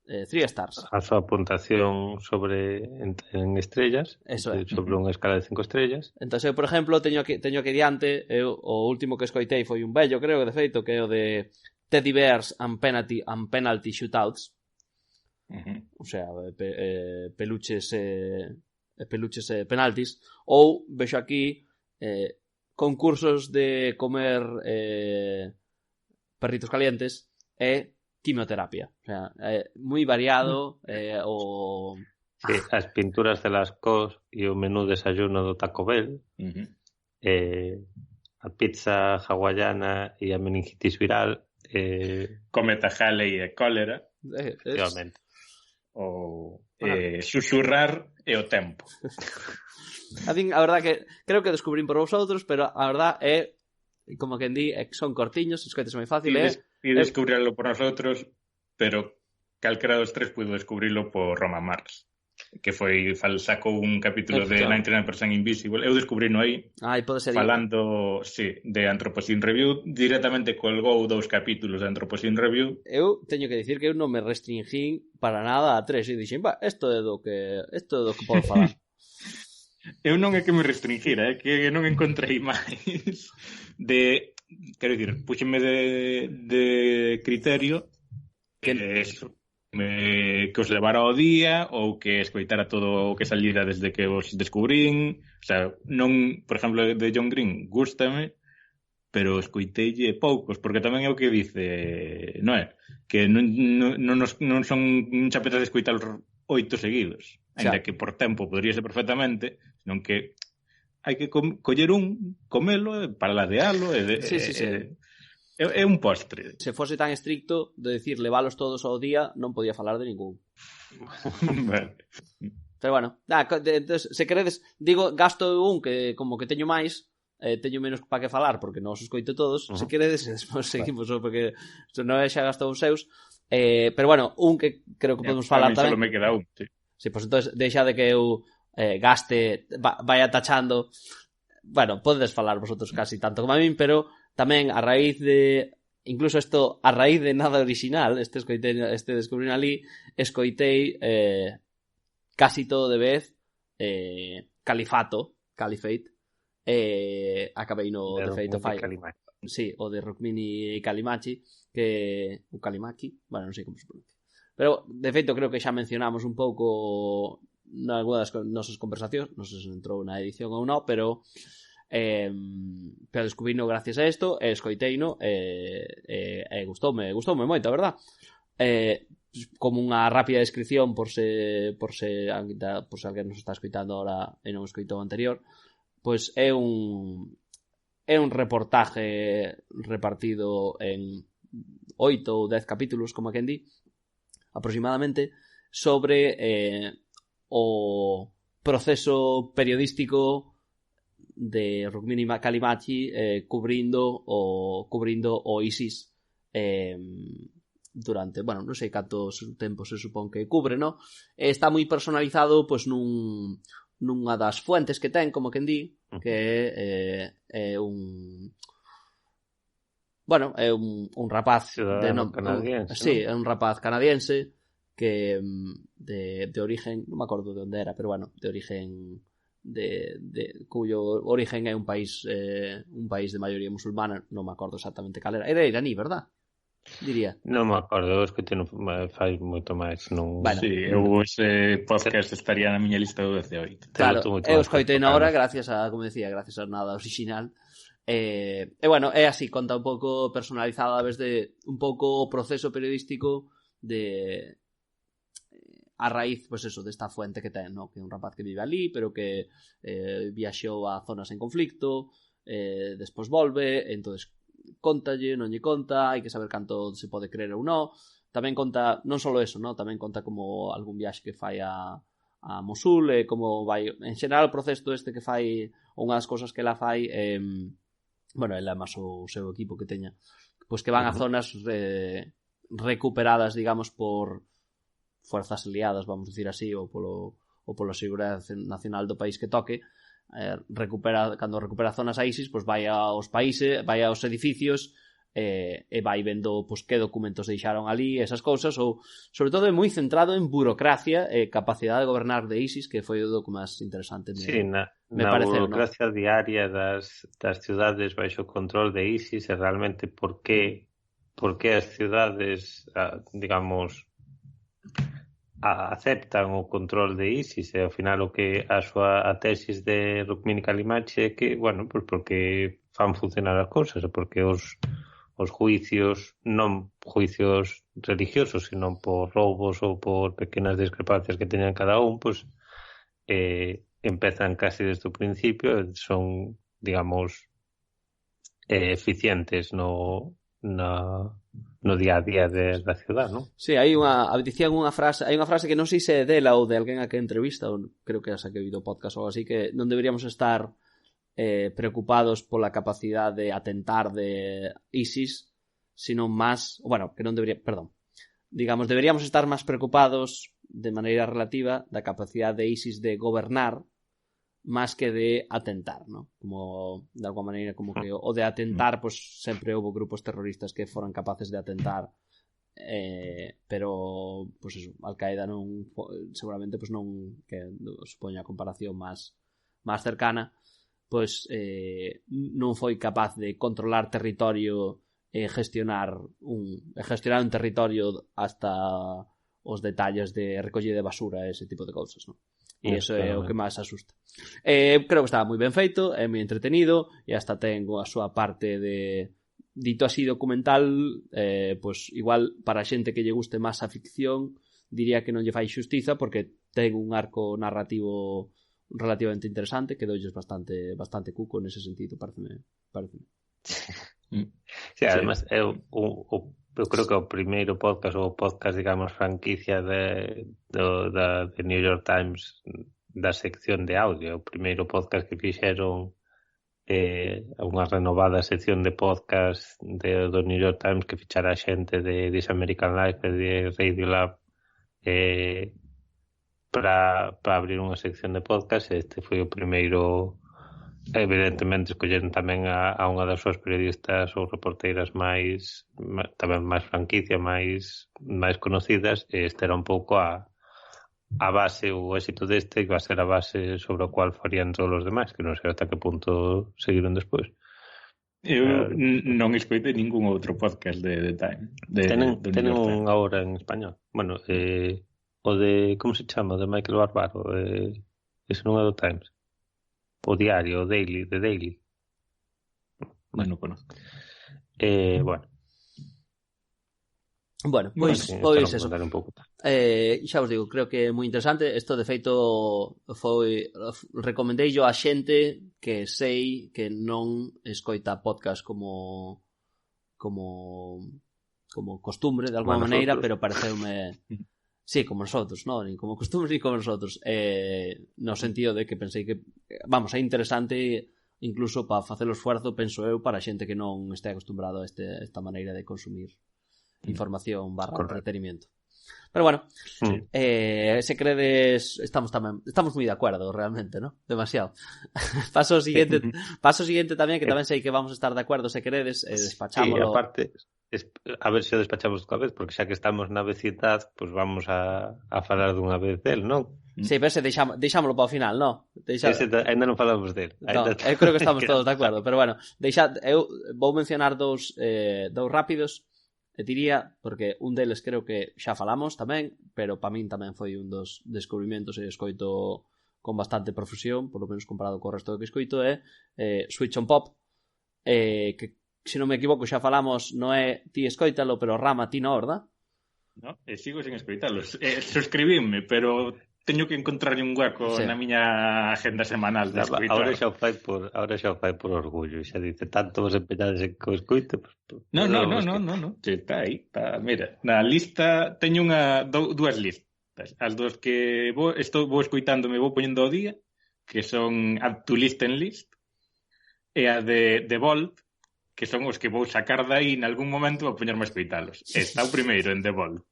3 stars. A súa puntuación en estrellas, eso é. Sobre unha escala de 5 estrellas. Entón, eu, por exemplo, teño aquí diante, o último que escoitei foi un bello, creo, de feito, que é o de Teddy Bears and Penalty Shootouts. O sea, peluches e penaltis. Ou, vexo aquí, concursos de comer perritos calientes e quimioterapia. O sea, moi variado. Sí, as pinturas de Lascaux e o menú desayuno do Taco Bell. A pizza hawaiana e a meningitis viral. Cometa Halley e cólera. Efectivamente. Ou susurrar e o tempo. A verdad que creo que descubrín por vosotros, pero a verdad é como quen di, son cortiños, escoites moi fácil. E descubrirlo por nosotros, pero calquera dos 3 puido descubrirlo por Roman Mars, que sacou un capítulo de 99% Invisible. Eu descubrino aí falando de Anthropocene Review. Directamente colgou 2 capítulos de Anthropocene Review. Eu teño que dicir que eu non me restringín para nada a 3 e dixen, isto é do que podo falar. Eu non é que me restringira, é que non encontrei máis quero dicir, puxenme de criterio que eso, que os levara ao día ou que escoitara todo o que salira desde que os descubrín. O sea, non, por exemplo, de John Green gústame, pero escoiteille poucos, porque tamén é o que dice, non é? Que non son chapetas de escoitar 8 seguidos, ainda que por tempo podría ser perfectamente, senón que hai que coller comelo, paladealo é un postre. Se fose tan estricto de decir levalos todos ao día, non podía falar de ningún. Vale. Pero bueno, entonces, se queredes, digo, gasto un que como que teño máis, teño menos para que falar porque non os escoito todos. Se queredes, despois seguimos, porque non é xa gastou os seus. Pero bueno, un que creo que podemos falar tamén. Solo me queda un, sí. Sí, pues entonces deixa de que eu gaste, vaya tachando. Bueno, podedes falar vosotros casi tanto como a min, pero tamén a raíz de, incluso isto a raíz de nada original, este descubrín ali, escoitei casi todo de vez Caliphate, acabei no The Fate of Fire. Sí, o de Rukmini Kalimachi, que o Kalimaki, bueno, non sei como se pronuncia. Pero, de feito, creo que xa mencionamos un pouco nalgúna das nosas conversacións, non sei se entrou na edición ou non, pero Pero descubrino gracias a isto e escoiteino e gustoume moito, a verdad. Como unha rápida descripción por se alguén nos está escoitando ahora e non escoitou o anterior, pois é un reportaje repartido en 8 ou 10 capítulos, como quen di, aproximadamente, sobre o proceso periodístico de Rukmini Callimachi cubrindo o ISIS durante, bueno, non sei cantos tempos se supón que cubre, no? Está moi personalizado pois nunha das fuentes que ten, como quen di, que é un rapaz de canadiense, sí, é un rapaz canadiense que de origen, non me acordo de onde era, pero bueno, de origen cuyo origen é un país de maioría musulmana, non me acordo exactamente cal era iraní, verdad? Diría. Non me acordo, es que fai moito máis. Non... Bueno, sí, ese podcast estaría na miña lista do 18. Claro, eu escoitei na hora gracias a, como decía, gracias a nada original. E bueno, é así, conta un pouco personalizada a vez de un pouco o proceso periodístico de a raíz, pois eso, desta fuente que ten, no? Que é un rapaz que vive ali, pero que viaxou a zonas en conflicto, despois volve, entonces contalle, non lle conta, hai que saber canto se pode creer ou non. Tamén conta, non só eso, no? Tamén conta como algún viaxe que fai a Mosul, como vai, en xeral o proceso este que fai, unha das cousas que ela fai, bueno, ela máis o seu equipo que teña, pois que van a zonas recuperadas, digamos, por forzas aliadas, vamos dicir así, ou polo seguridade nacional do país que toque. Cando recupera zonas a ISIS, pois vai aos países, vai aos edificios e vai vendo pois que documentos deixaron ali, esas cousas, ou sobre todo é moi centrado en burocracia e capacidade de gobernar de ISIS, que foi o que máis interesante na burocracia, ¿no? Diaria das ciudades baixo control de ISIS, e realmente por que as ciudades, digamos, aceptan o control de ISIS, e ao final o que a tesis de Rukmini Callimachi é que, bueno, pues porque fan funcionar as cousas, porque os juicios, non juicios religiosos, sino por roubos ou por pequenas discrepancias que teñan cada un, pues empezan casi desde o principio, son, digamos, eficientes no día a día da ciudad, ¿no? Sí, hai unha frase que non sei se é dela ou de alguén a que entrevista, ou creo que asa que vido podcast ou así, que non deberíamos estar preocupados pola capacidade de atentar de ISIS, sino máis, bueno, que non debería, perdón, digamos, deberíamos estar máis preocupados de maneira relativa da capacidade de ISIS de gobernar máis que de atentar, ¿no? Como, de alguma maneira, como que o de atentar, pues sempre houve grupos terroristas que foran capaces de atentar, pero, pues eso, Al-Qaeda non, seguramente, pues non, que supoña a comparación máis cercana, pues non foi capaz de controlar territorio e gestionar un territorio hasta os detalles de recollida de basura e ese tipo de cousas, ¿no? E iso é o que máis asusta. Creo que está moi ben feito, é moi entretenido, e hasta ten a súa parte de, dito así, documental, pois igual para a xente que lle guste máis a ficción, diría que non lle fai xustiza, porque ten un arco narrativo relativamente interesante, que doulles bastante cuco nese sentido, pareceme. Sí, además eu creo que o primeiro podcast, digamos, franquicia de New York Times da sección de audio, o primeiro podcast que fixeron unha renovada sección de podcast do New York Times que fichara a xente de This American Life e de Radiolab para abrir unha sección de podcast. Este foi o primeiro. Evidentemente escolleron tamén a unha das súas periodistas ou reporteiras tamén máis franquicia, máis conocidas, e este era un pouco a base, o éxito deste que va a ser a base sobre o cual farían todos os demais, que non sei ata que punto seguiron despois. Eu non escoitei ningún outro podcast de Time. Tenen unha hora en español. Bueno, o de, como se chama? O de Michael Barbaro, ese non é do Times. O diario, o daily, The Daily. Bueno, no conozco. Bueno. Bueno, Pois eso. Un pouco. Xa vos digo, creo que é moi interesante. Isto, de feito, recomendei yo a xente que sei que non escoita podcast como costumbre, de alguma maneira, pero pareceume... Sí, como nosotros, non? Ni como costumbre, ni como nosotros. No sentido de que pensei que, vamos, é interesante incluso para facer o esfuerzo, penso eu, para xente que non este acostumbrado a esta maneira de consumir información / entretenimiento. Pero bueno, se credes, estamos moi de acuerdo realmente, ¿no? Demasiado. Paso siguiente tamén, que tamén sei que vamos a estar de acuerdo, se credes, despachámolo. Sí, aparte, a ver se o despachamos dunha vez, porque xa que estamos na vecindade, pues vamos a falar dunha vez del, non? Sí, pero ese deixámoslo para o final, non? Ainda non falamos del. No, eu creo que estamos todos de acordo, pero bueno, eu vou mencionar dous rápidos. E diría, porque un deles creo que xa falamos tamén, pero para min tamén foi un dos descubrimentos e escoito con bastante profusión, por lo menos comparado co resto do que escoito, é Switch on Pop, que, se non me equivoco, xa falamos, non é ti escoítalo, pero Rama ti no, verdad? No, sigo sin escoitalos. Suscribirme, pero teño que encontrarlle un hueco na miña agenda semanal de escoitar. Ahora xa o fai por orgullo, xa dice, tanto vos empeñades en que o escoite, pues, No. Está aí, mira, na lista teño dúas listas. As dos que vou escoitando, me vou poñendo ao día, que son Add to Listen List, e a de Vault, que son os que vou sacar dai en algún momento a poñerme a escoitalos. Está o primeiro en The Vault.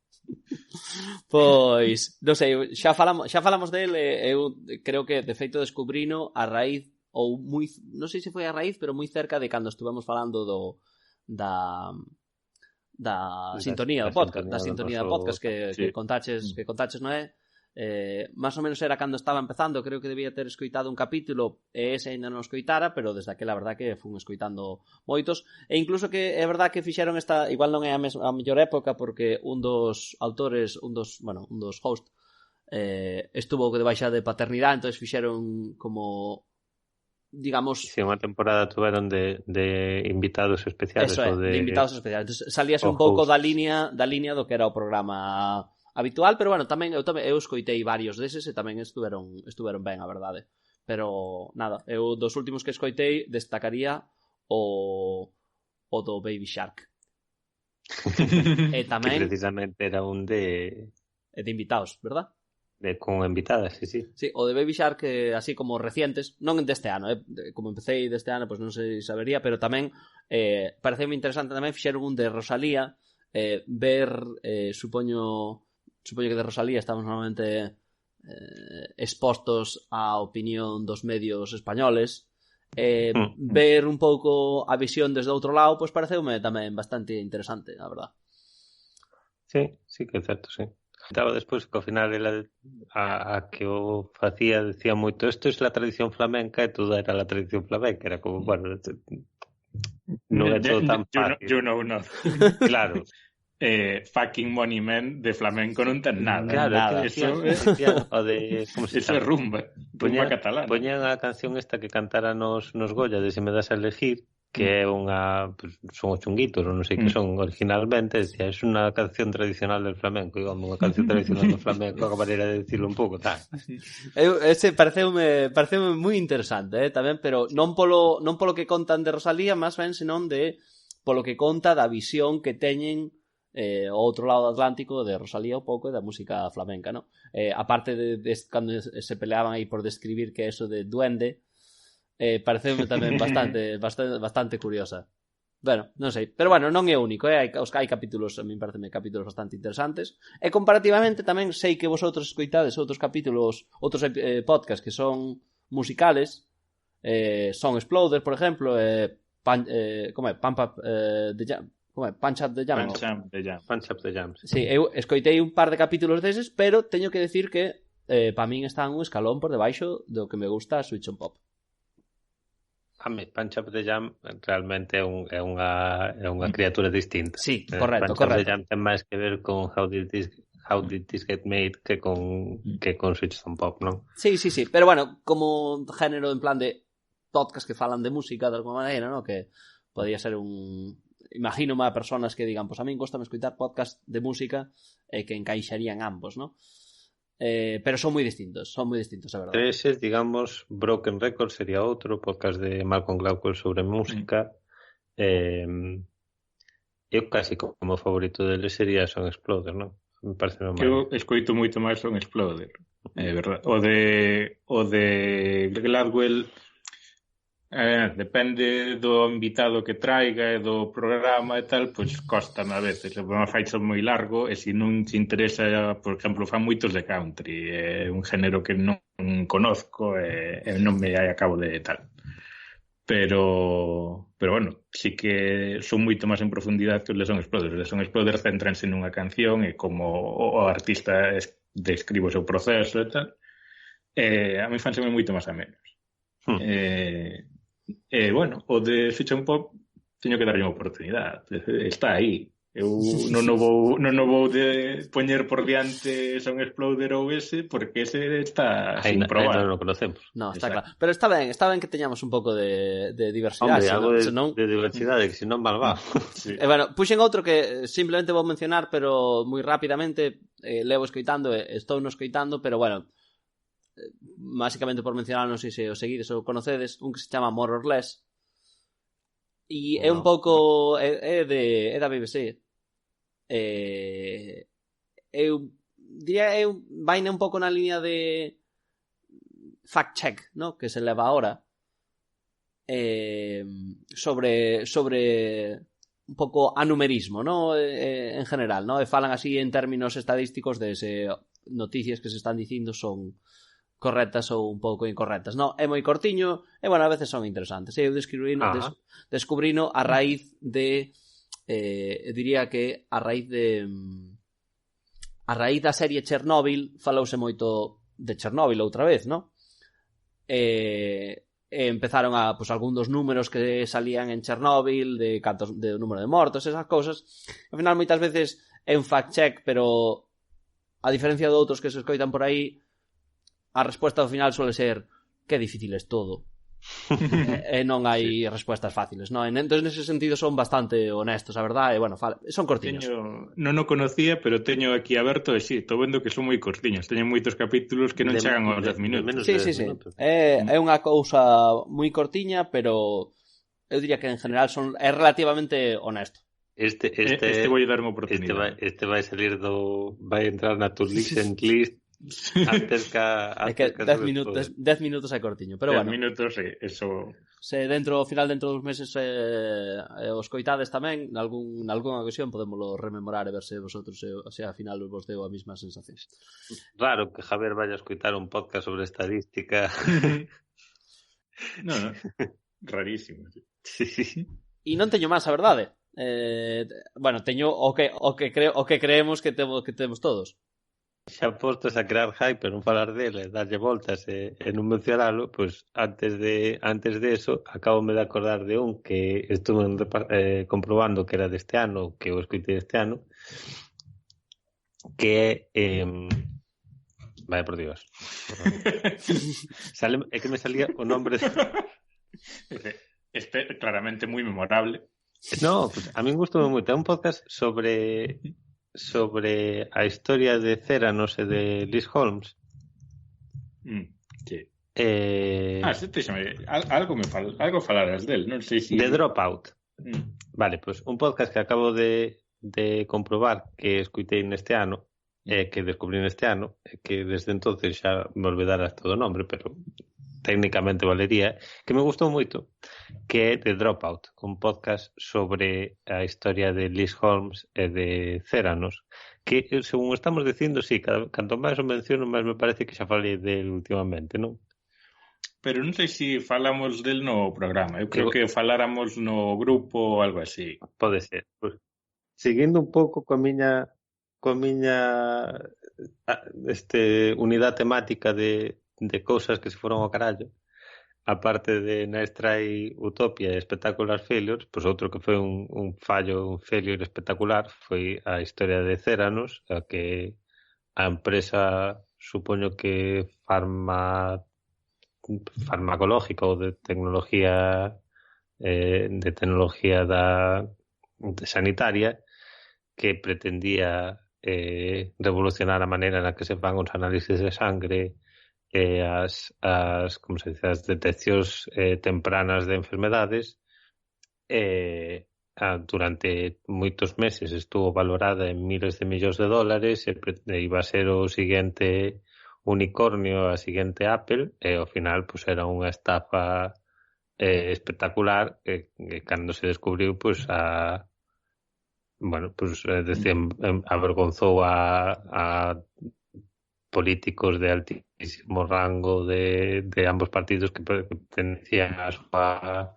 Pois, non sei, xa falamos del, eu creo que de feito descubrino a raíz, ou moi, non sei se foi a raíz, pero moi cerca de cando estuvemos falando da sintonía do podcast, que contaches, non é? Más ou menos era cando estaba empezando, creo que debía ter escoitado un capítulo e ese ainda non escoitara, pero desde aquela verdad que fun escoitando moitos, e incluso que é verdad que fixeron esta, igual non é a mellor época, porque un dos autores, un dos host estuvo de baixa de paternidade, entonces fixeron como, digamos... Si unha temporada tuveron de invitados especiales. Eso é, de invitados especiales. Entonces, salíase un pouco da línea do que era o programa habitual, pero bueno, tamén eu escoitei varios deses e tamén estuveron ben, a verdade. Pero nada, eu dos últimos que escoitei destacaría o do Baby Shark. E tamén que precisamente era un de invitados, verdad? Con invitadas, sí. Sí, o de Baby Shark, así como recientes, non deste ano, como empecé deste ano, pois non sei se sabería, pero tamén pareceu interesante tamén fixeron un de Rosalía, ver, supoño que de Rosalía estamos normalmente expostos á opinión dos medios españoles, ver un pouco a visión desde outro lado, pois pareceume tamén bastante interesante, a verdad. Sí que é certo, sí. Estaba despois que ao final a que o facía decía moito, isto é la tradición flamenca, e todo era la tradición flamenca, era como, bueno, non é todo tan fácil. You know. Claro. Fucking Money Man de flamenco non ten nada. Claro, eso é rumba catalana. Poñían a canción esta que cantara nos Goya de Se me das a elegir, que é unha, pues, son os chunguitos, non sei que son originalmente, decía, é unha canción tradicional del flamenco, digamos, unha canción tradicional do flamenco, a maneira de decirlo un pouco, tal. Ese pareceume moi interesante, tamén, pero non polo que contan de Rosalía, máis ben senón de polo que conta da visión que teñen o outro lado do Atlántico de Rosalía un pouco da música flamenca, ¿no? Aparte de cando se peleaban aí por describir que é eso de duende, pareceume tamén bastante curiosa. Bueno, non sei, pero bueno, non é único, hai capítulos, a mí pareceme capítulos bastante interesantes, e comparativamente tamén sei que vosotros escoitades outros capítulos, outros podcasts que son musicales, son Exploder, por exemplo, como é, Pump Up the Jam, como é, Punch Up the Jam. Punch Up the Jam. Sí, eu escoitei un par de capítulos deses, pero teño que decir que para min están un escalón por debaixo do que me gusta Switch on Pop. Punch Up the Jam realmente é unha criatura distinta. Sí, correcto. Punch Up the Jam ten máis que ver con How How Did This Get Made que con Switch on Pop, non? Sí, pero bueno, como género en plan de podcast que falan de música de alguma maneira, ¿no? Que podría ser imagino a personas que digan, pues a mí gostame escoitar podcast de música que encaixarían ambos, ¿no? Pero son moi distintos, a verdade. Eses, digamos, Broken Record sería outro podcast de Malcolm Gladwell sobre música. Eu casi como favorito dele sería Son Exploder, non? Me parece normal. Eu escoito moito máis Son Exploder, é verdade. O de Gladwell depende do invitado que traiga e do programa e tal, pois cóstame a veces, o programa faiso moi largo e se non te interesa, por exemplo, fan moitos de country, é un género que non conozco e non me acabo de tal. Pero bueno, sí que son moito máis en profundidade que os de Son Exploder. Os de Son Exploder centranse nunha canción e como o artista describe o seu proceso e tal. A mí fanseme moito máis a menos. Bueno, o de Switch on Pop teño que darlle unha oportunidade. Está aí. Eu non o vou de poñer por diante Son Exploder ou ese, porque ese está sin probar. Non o conocemos. No, está claro. Pero está ben que teñamos un pouco de diversidade. Hombre, algo de diversidade, que senón mal va. Sí. Bueno, puxen outro que simplemente vou mencionar, pero moi rapidamente, levo escoitando, estou no escoitando, pero bueno, básicamente por mencionar, non sei se o seguides ou conocedes, un que se chama More or Less, e é un pouco é da BBC. Eu diría vaina un pouco na línea de fact check, ¿no? Que se leva ahora sobre un pouco anumerismo, ¿no? En general, ¿no? E falan así en términos estadísticos de se noticias que se están dicindo son correctas ou un pouco incorrectas. No, é moi cortiño e, bueno, a veces son interesantes. Eu descubrino a raíz de diría que a raíz da serie Chernobyl falouse moito de Chernobyl outra vez, ¿no? Empezaron pues, algún dos números que salían en Chernobyl de número de mortos, esas cousas. Ao final, moitas veces é un fact check, pero a diferencia de outros que se escoitan por aí, a resposta ao final suele ser que difícil es todo. E non hai respostas fáciles, non? Entón, nese sentido son bastante honestos, a verdade, e bueno, son cortiños. Non o conocía, pero teño aquí aberto e sí, estou vendo que son moi cortiños. Teñen moitos capítulos que non chegan aos 10 minutos. Sí. É unha cousa moi cortiña, pero eu diría que en general é relativamente honesto. Este vou dar unha oportunidade. Este vai salir vai entrar na to listen list antes que 10 minutos é cortiño, pero 10 bueno. 10 minutos, sí, eso. Se ao final dentro dos meses os coitades tamén, nalgúna ocasión podémoslo rememorar e ver se vosotros se ao final vos deu a mesma sensación. Raro que Javier vaya a escoitar un podcast sobre estadística. No, rarísimo. Sí. E non teño máis, a verdade. Bueno, teño o que creemos que temos todos. Xa postos a crear hype, pero non falar dele, darlle voltas e non mencionalo, pois antes de eso, acabome de acordar de un que estuve comprobando que era deste ano, que o escoitei este ano, que é vaya por Dios. É que me salía o nombre claramente moi memorable. No, pues a min gustoume moito. É un podcast sobre a historia de Theranos e de Liz Holmes. Sí. Algo falarás del, non sei se... The Dropout. Vale, pues un podcast que acabo de comprobar que escuitei neste ano, que descubrí neste ano, que desde entonces xa me olvidara todo o nombre, pero técnicamente valería, que me gustou moito, que é The Dropout, un podcast sobre a historia de Liz Holmes e de Theranos, que, según estamos dicindo, sí, canto máis o menciono, máis me parece que xa falei del últimamente, non? Pero non sei se falamos del no programa. Eu creo que faláramos no grupo ou algo así. Pode ser. Pues, seguindo un pouco coa miña unidade temática de cousas que se foron ao carallo, aparte de Nestrai Utopia e Spectacular Failures, pois outro que foi un failure espectacular foi a historia de Theranos, a que a empresa, supoño que farmacológica ou de tecnología sanitaria, que pretendía revolucionar a maneira na que se fan os análisis de sangre e as como se dice, as deteccións tempranas de enfermedades. Durante moitos meses estuvo valorada en miles de millóns de dólares e iba a ser o seguinte unicornio, a seguinte Apple, e ao final pues, era unha estafa espectacular, cando se descubriu pues, decían, avergonzou a políticos de altísimo rango de ambos partidos que pertenecían a súa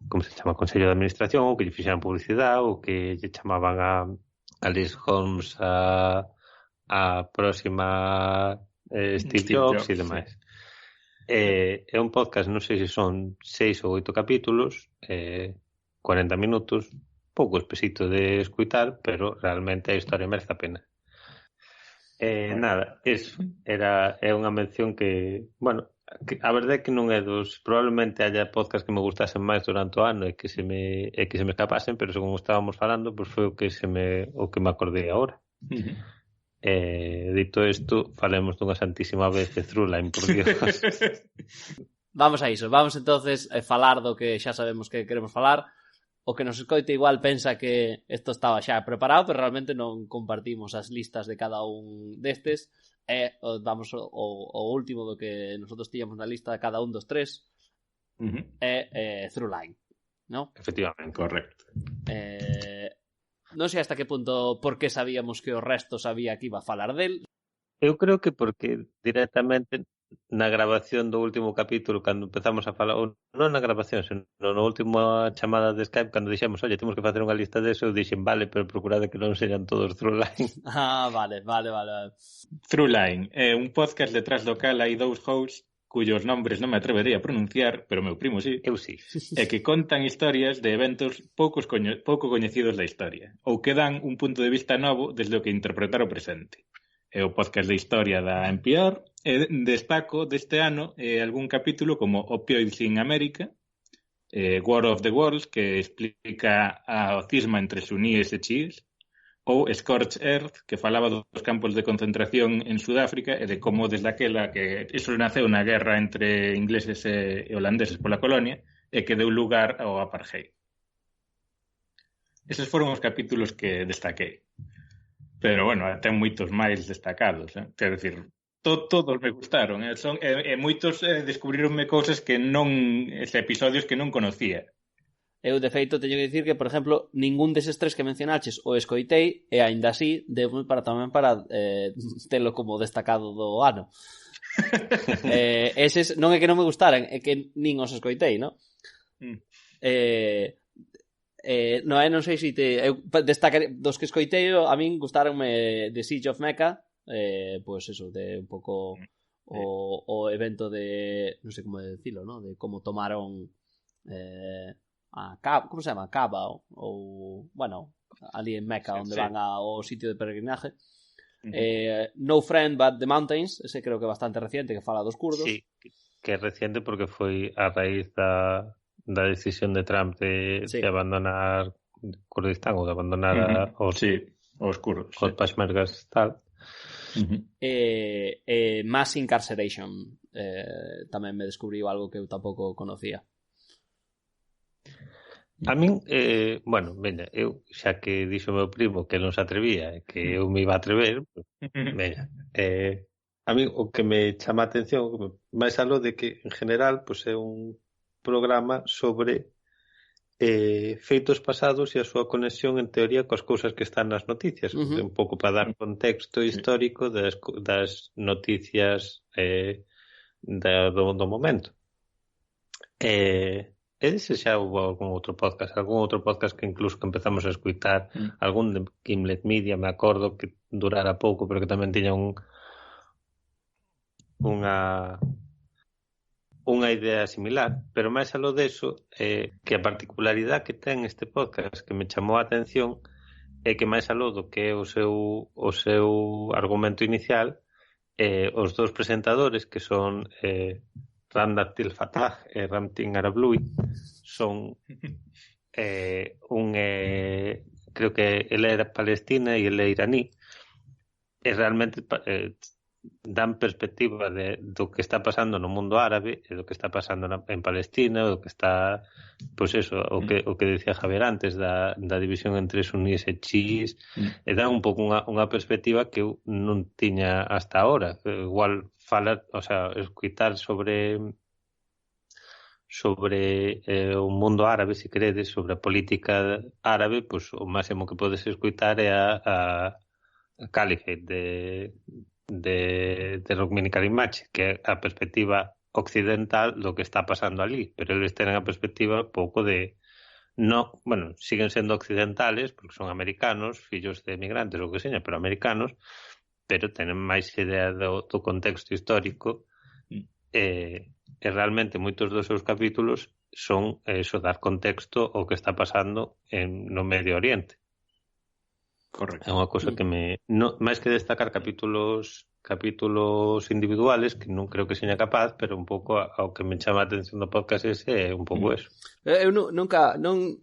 como se chama, Consello de Administración, ou que lle fixeran publicidade, ou que lle chamaban a Liz Holmes a próxima Steve Jobs e demais. Sí. É un podcast, non sei se son 6 ou 8 capítulos, 40 minutos, pouco espesito de escutar, pero realmente a historia merece a pena. Nada, eso é unha mención que, bueno, a verdade é que non é dos, probablemente haya podcast que me gustasen máis durante o ano e que se me escapasen, pero según estábamos falando, pues foi o que me acordei agora. Dito isto, falemos dunha santísima vez de Throughline, por Dios. Vamos a iso, vamos entonces a falar do que xa sabemos que queremos falar. O que nos escoite igual pensa que isto estaba xa preparado, pero realmente non compartimos as listas de cada un destes. Vamos o último do que nosotros tíamos na lista de cada un dos tres é Throughline, ¿no? Efectivamente, correcto. Non sei hasta que punto por que sabíamos que o resto sabía que iba a falar del. Eu creo que porque directamente na grabación do último capítulo, cando empezamos a falar, ou non na grabación, senón na última chamada de Skype, cando dixemos, oye, temos que facer unha lista deso, eu dixen, vale, pero procurade que non sean todos Throughline. Vale. Throughline é un podcast detrás do cal hai dous hosts cuyos nombres non me atrevería a pronunciar, pero meu primo sí. Eu sí. E que contan historias de eventos pouco coñecidos da historia, ou que dan un punto de vista novo desde o que interpretar o presente. É o podcast de historia da NPR e destaco deste ano algún capítulo como Opioids in America, War of the Worlds, que explica o cisma entre suníes e chiíes, ou Scorched Earth, que falaba dos campos de concentración en Sudáfrica e de como desde aquela que iso naceu na guerra entre ingleses e holandeses pola colonia e que deu lugar ao apartheid. Eses foron os capítulos que destaquei. Pero, bueno, ten moitos máis destacados, quero dicir, todos me gustaron, moitos descubrironme cousas que non, episodios que non conocía. Eu, de feito, teño que dicir que, por exemplo, ningún deses tres que mencionaches o escoitei, e aínda así, debo tamén para telo como destacado do ano. Eses non é que non me gustaran, é que nin os escoitei, non? Non sei se eu destacaré dos que escoitei, a min gustaronme The Siege of Mecca, pois eso, de un pouco o evento de, non sei como decirlo, ¿no? De como tomaron como se chama? Kaaba ou, bueno, ali en Mecca, onde van ao sitio de peregrinaje. No Friend But the Mountains, ese creo que é bastante reciente, que fala dos kurdos. Sí, que é reciente porque foi a raíz da decisión de Trump de abandonar Kurdistán ou de abandonar os kurdos, os peshmergas tal. Mass Incarceration, tamén me descubriu algo que eu tampouco conocía. A min, bueno, veña, eu xa que dixo o meu primo que non se atrevía e que eu me iba a atrever, veña, a min o que me chama a atención máis algo de que en general pues, é un programa sobre feitos pasados e a súa conexión en teoría coas cousas que están nas noticias, un pouco para dar contexto histórico das noticias do momento. Ese xa houve algún outro podcast que incluso que empezamos a escutar, algún de Gimlet Media, me acordo que durara pouco, pero que tamén tiña unha idea similar, pero máis aló deso, que a particularidade que ten este podcast que me chamou a atención é que máis aló do que é o seu argumento inicial, os dous presentadores, que son Randa Abdel Fattah e Ramtin Arablouei, son creo que ele era palestina e ele é iraní, e realmente dan perspectiva do que está pasando no mundo árabe e do que está pasando en Palestina, do que está, pois eso, o que decía Javier antes da división entre sunís e chiís, e dan un pouco unha perspectiva que eu non tiña hasta ahora. Igual falar, o sea, escutar sobre o mundo árabe, se queredes, sobre a política árabe, pois o máximo que podes escutar é a Caliphate de Rukmini Callimachi, que é a perspectiva occidental do que está pasando ali, pero eles tenen a perspectiva pouco de no, bueno, siguen sendo occidentales porque son americanos, fillos de emigrantes ou que seña, pero americanos, pero tenen máis idea do contexto histórico e realmente moitos dos seus capítulos son eso, dar contexto ao que está pasando no Medio Oriente. Correcto. É unha cousa que máis que destacar capítulos individuales, que non creo que seña capaz, pero un pouco ao que me chama a atención do podcast ese é un pouco eso. Eu nunca non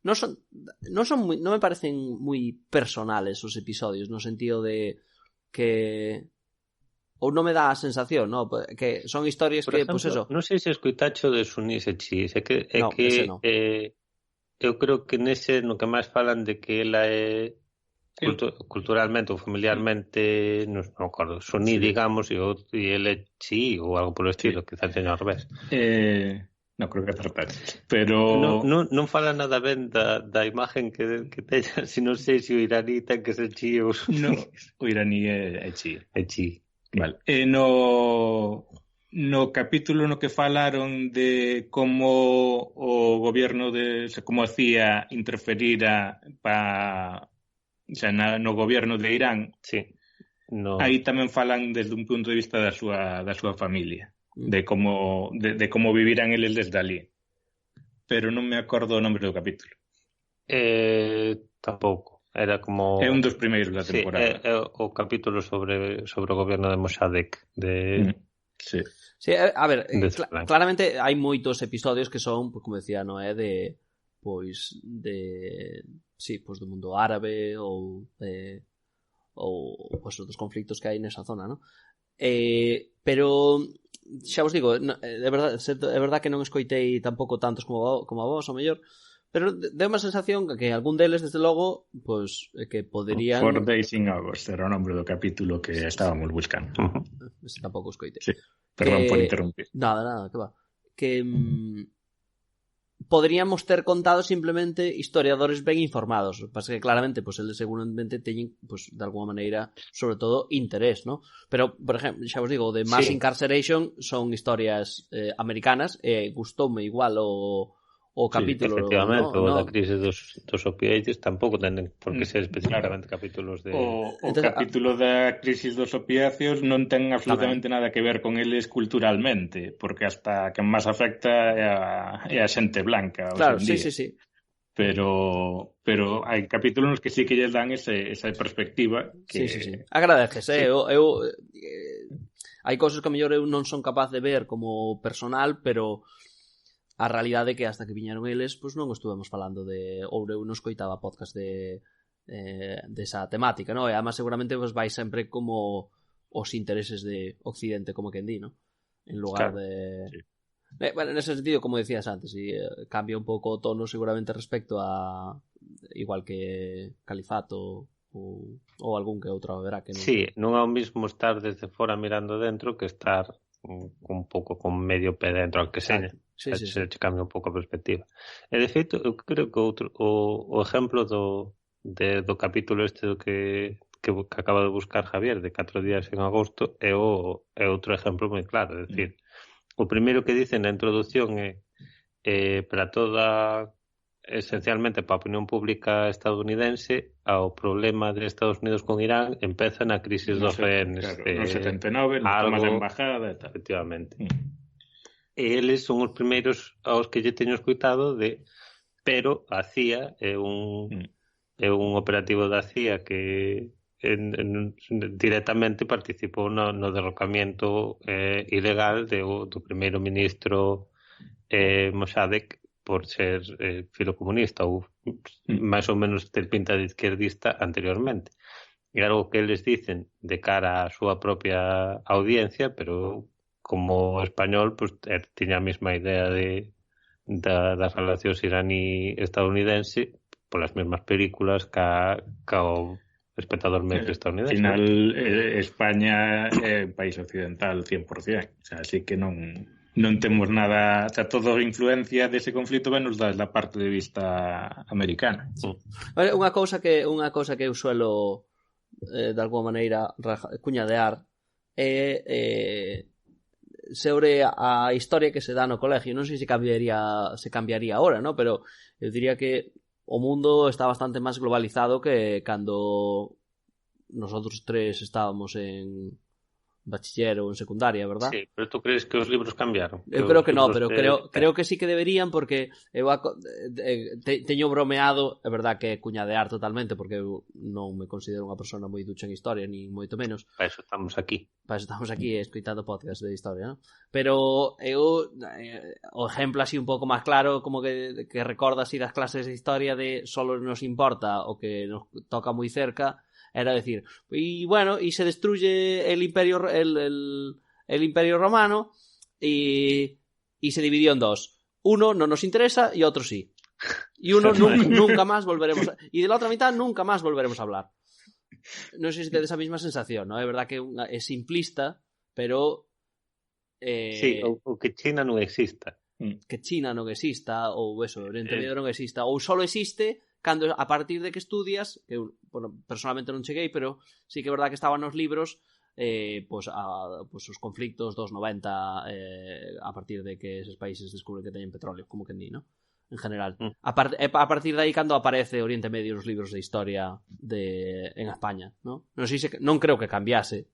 me parecen moi personales os episodios, no sentido de que ou non me dá a sensación, no, que son historias por que, exemplo, pues eso. Non sei se escoitacho de sunís e chiís, é que no. Eu creo que nese no que máis falan de que ela é culturalmente ou familiarmente non me acordo, suní, digamos, e ele é chií ou algo polo estilo, quizás teño ao revés. Non creo que acertaste, pero non fala nada ben da imagen que teña, se non sei se o iraní ten que ser chií ou suní. No, o iraní é chií. É chií. Vale. No capítulo no que falaron de como o goberno como hacía interferira no goberno de Irán, sí. Aí tamén falan desde un punto de vista da súa familia, de como vivirán eles desde ali. Pero non me acordo o nombre do capítulo. Tampouco. Era como... É un dos primeiros da temporada. É o capítulo sobre o goberno de Mossadegh. Sí, a ver, claramente hai moitos episodios que son, como decía Noé, pois do mundo árabe ou pois dos conflictos que hai nesa zona, ¿no? Pero xa vos digo, é verdad que non escoitei tampouco tantos como a vos, ao mellor, pero deu unha sensación que algún deles, desde logo, pois que poderían... 4 Days in August era o nombre do capítulo que estábamos buscando. Ese tampouco escoitei. Sí, perdón por interrumpir. Nada, que va. Que poderíamos ter contado simplemente historiadores ben informados. Pasa que claramente, pues eles seguramente teñen, pues de alguma maneira, sobre todo interés, ¿no? Pero, por exemplo, xa vos digo, o de Mass Incarceration son historias americanas, gustoume igual o capítulo, efectivamente, o da crise dos opioides tampouco tenden por que ser especificamente capítulos de... O capítulo da crisis dos opiáceos non ten absolutamente nada que ver con eles culturalmente, porque hasta que máis afecta é a xente blanca. Claro, sí. Pero hai capítulos que sí que lles dan esa perspectiva que... Sí. Agradeces, hai cousas que a mellor eu non son capaz de ver como personal, pero a realidade é que hasta que viñeron eles, pois non estuvemos falando ou eu non escoitaba podcast desa temática, non? E además seguramente vos vai sempre como os intereses de Occidente, como quen di, non? En lugar de... Sí. Bueno, nese sentido, como decías antes, cambia un pouco o tono seguramente respecto a igual que Califato ou algún que outro verá que non... Sí, non é o mismo estar desde fora mirando dentro que estar un pouco con medio pé dentro, aunque seña. Se cambia un pouco a perspectiva. E de feito, eu creo que o exemplo do capítulo este que acaba de buscar Javier, de 4 días en agosto, é outro exemplo moi claro. É dicir, o primeiro que dicen na introducción é para toda, esencialmente para a opinión pública estadounidense, ao problema de Estados Unidos con Irán empeza na crisis dos rehenes. No 79, na toma da embajada e tal. Efectivamente. E eles son os primeiros aos que lle teño escoitado pero a CIA é é un operativo da CIA que directamente participou no derrocamiento ilegal do primeiro ministro Mossadegh por ser filocomunista ou máis ou menos ter pinta de izquierdista anteriormente. É algo que eles dicen de cara á súa propia audiencia, pero como español pues, tiña a mesma idea das relacións iraní-estadounidense polas mesmas películas ca o espectador medio estadounidense. Al final, España é un país occidental 100%, o sea, así que non temos nada, o sea, toda a influencia dese conflito venos da parte de vista americana. Vale, unha cousa que eu suelo de alguma maneira cuñadear é sobre a historia que se dá no colegio. Non sei se cambiaría ahora, ¿no? Pero eu diría que o mundo está bastante máis globalizado que cando nosotros tres estábamos en bachiller ou en secundaria, verdad? Sí, pero tú crees que os libros cambiaron? Eu creo que no, pero creo que sí que deberían, porque eu teño bromeado, é verdad que é cuñadear totalmente, porque eu non me considero unha persona moi ducha en historia, ni moito menos. Para eso estamos aquí escoitando podcast de historia, ¿no? Pero eu o exemplo así un pouco máis claro, como que recorda así das clases de historia de solo nos importa o que nos toca moi cerca, era decir, y bueno, y se destruye el imperio romano y se dividió en dos. Uno no nos interesa y otro sí. Y uno nunca más volveremos y de la otra mitad nunca más volveremos a hablar. No sé si te da esa misma sensación, ¿no? Es verdad que es simplista, pero sí, o que China non exista. Que China non exista, ou eso, Oriente Medio non exista, ou solo existe cando a partir de que estudias, que bueno, personalmente non cheguei, pero sí que é verdad que estaban nos libros pues os conflictos dos 90 a partir de que esos países descubren que teñen petróleo, como que ni, ¿no? En general. A partir de aí cando aparece Oriente Medio nos libros de historia en España, ¿no? Non creo que cambiase,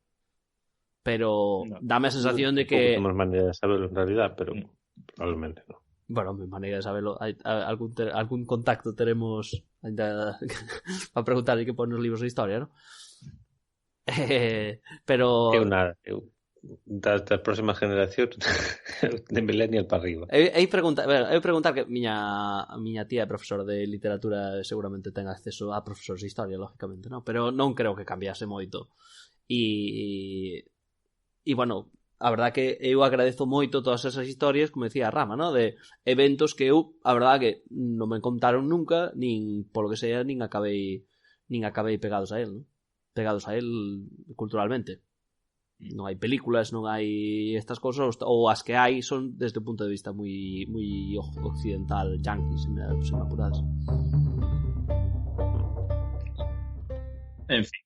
pero dame a sensación de que non temos maneira de saberlo en realidad, pero probablemente non. Bueno, mi manera de saberlo, algún contacto teremos para preguntar qué ponen los libros de historia, ¿no? Pero das próximas generacións de millennial para arriba. Eu preguntar que miña tía é profesora de literatura, seguramente ten acceso a profesores de historia, lógicamente, ¿no? Pero non creo que cambiase moito. E bueno, a verdad que eu agradezo moito todas esas historias, como decía Rama, ¿no? De eventos que eu, a verdad que non me contaron nunca, nin polo que sea, nin acabei pegados a él, ¿no? Pegados a él culturalmente. Non hai películas, non hai estas cousas, ou as que hai son desde o punto de vista moi occidental, yankee, se me apuras. En fin.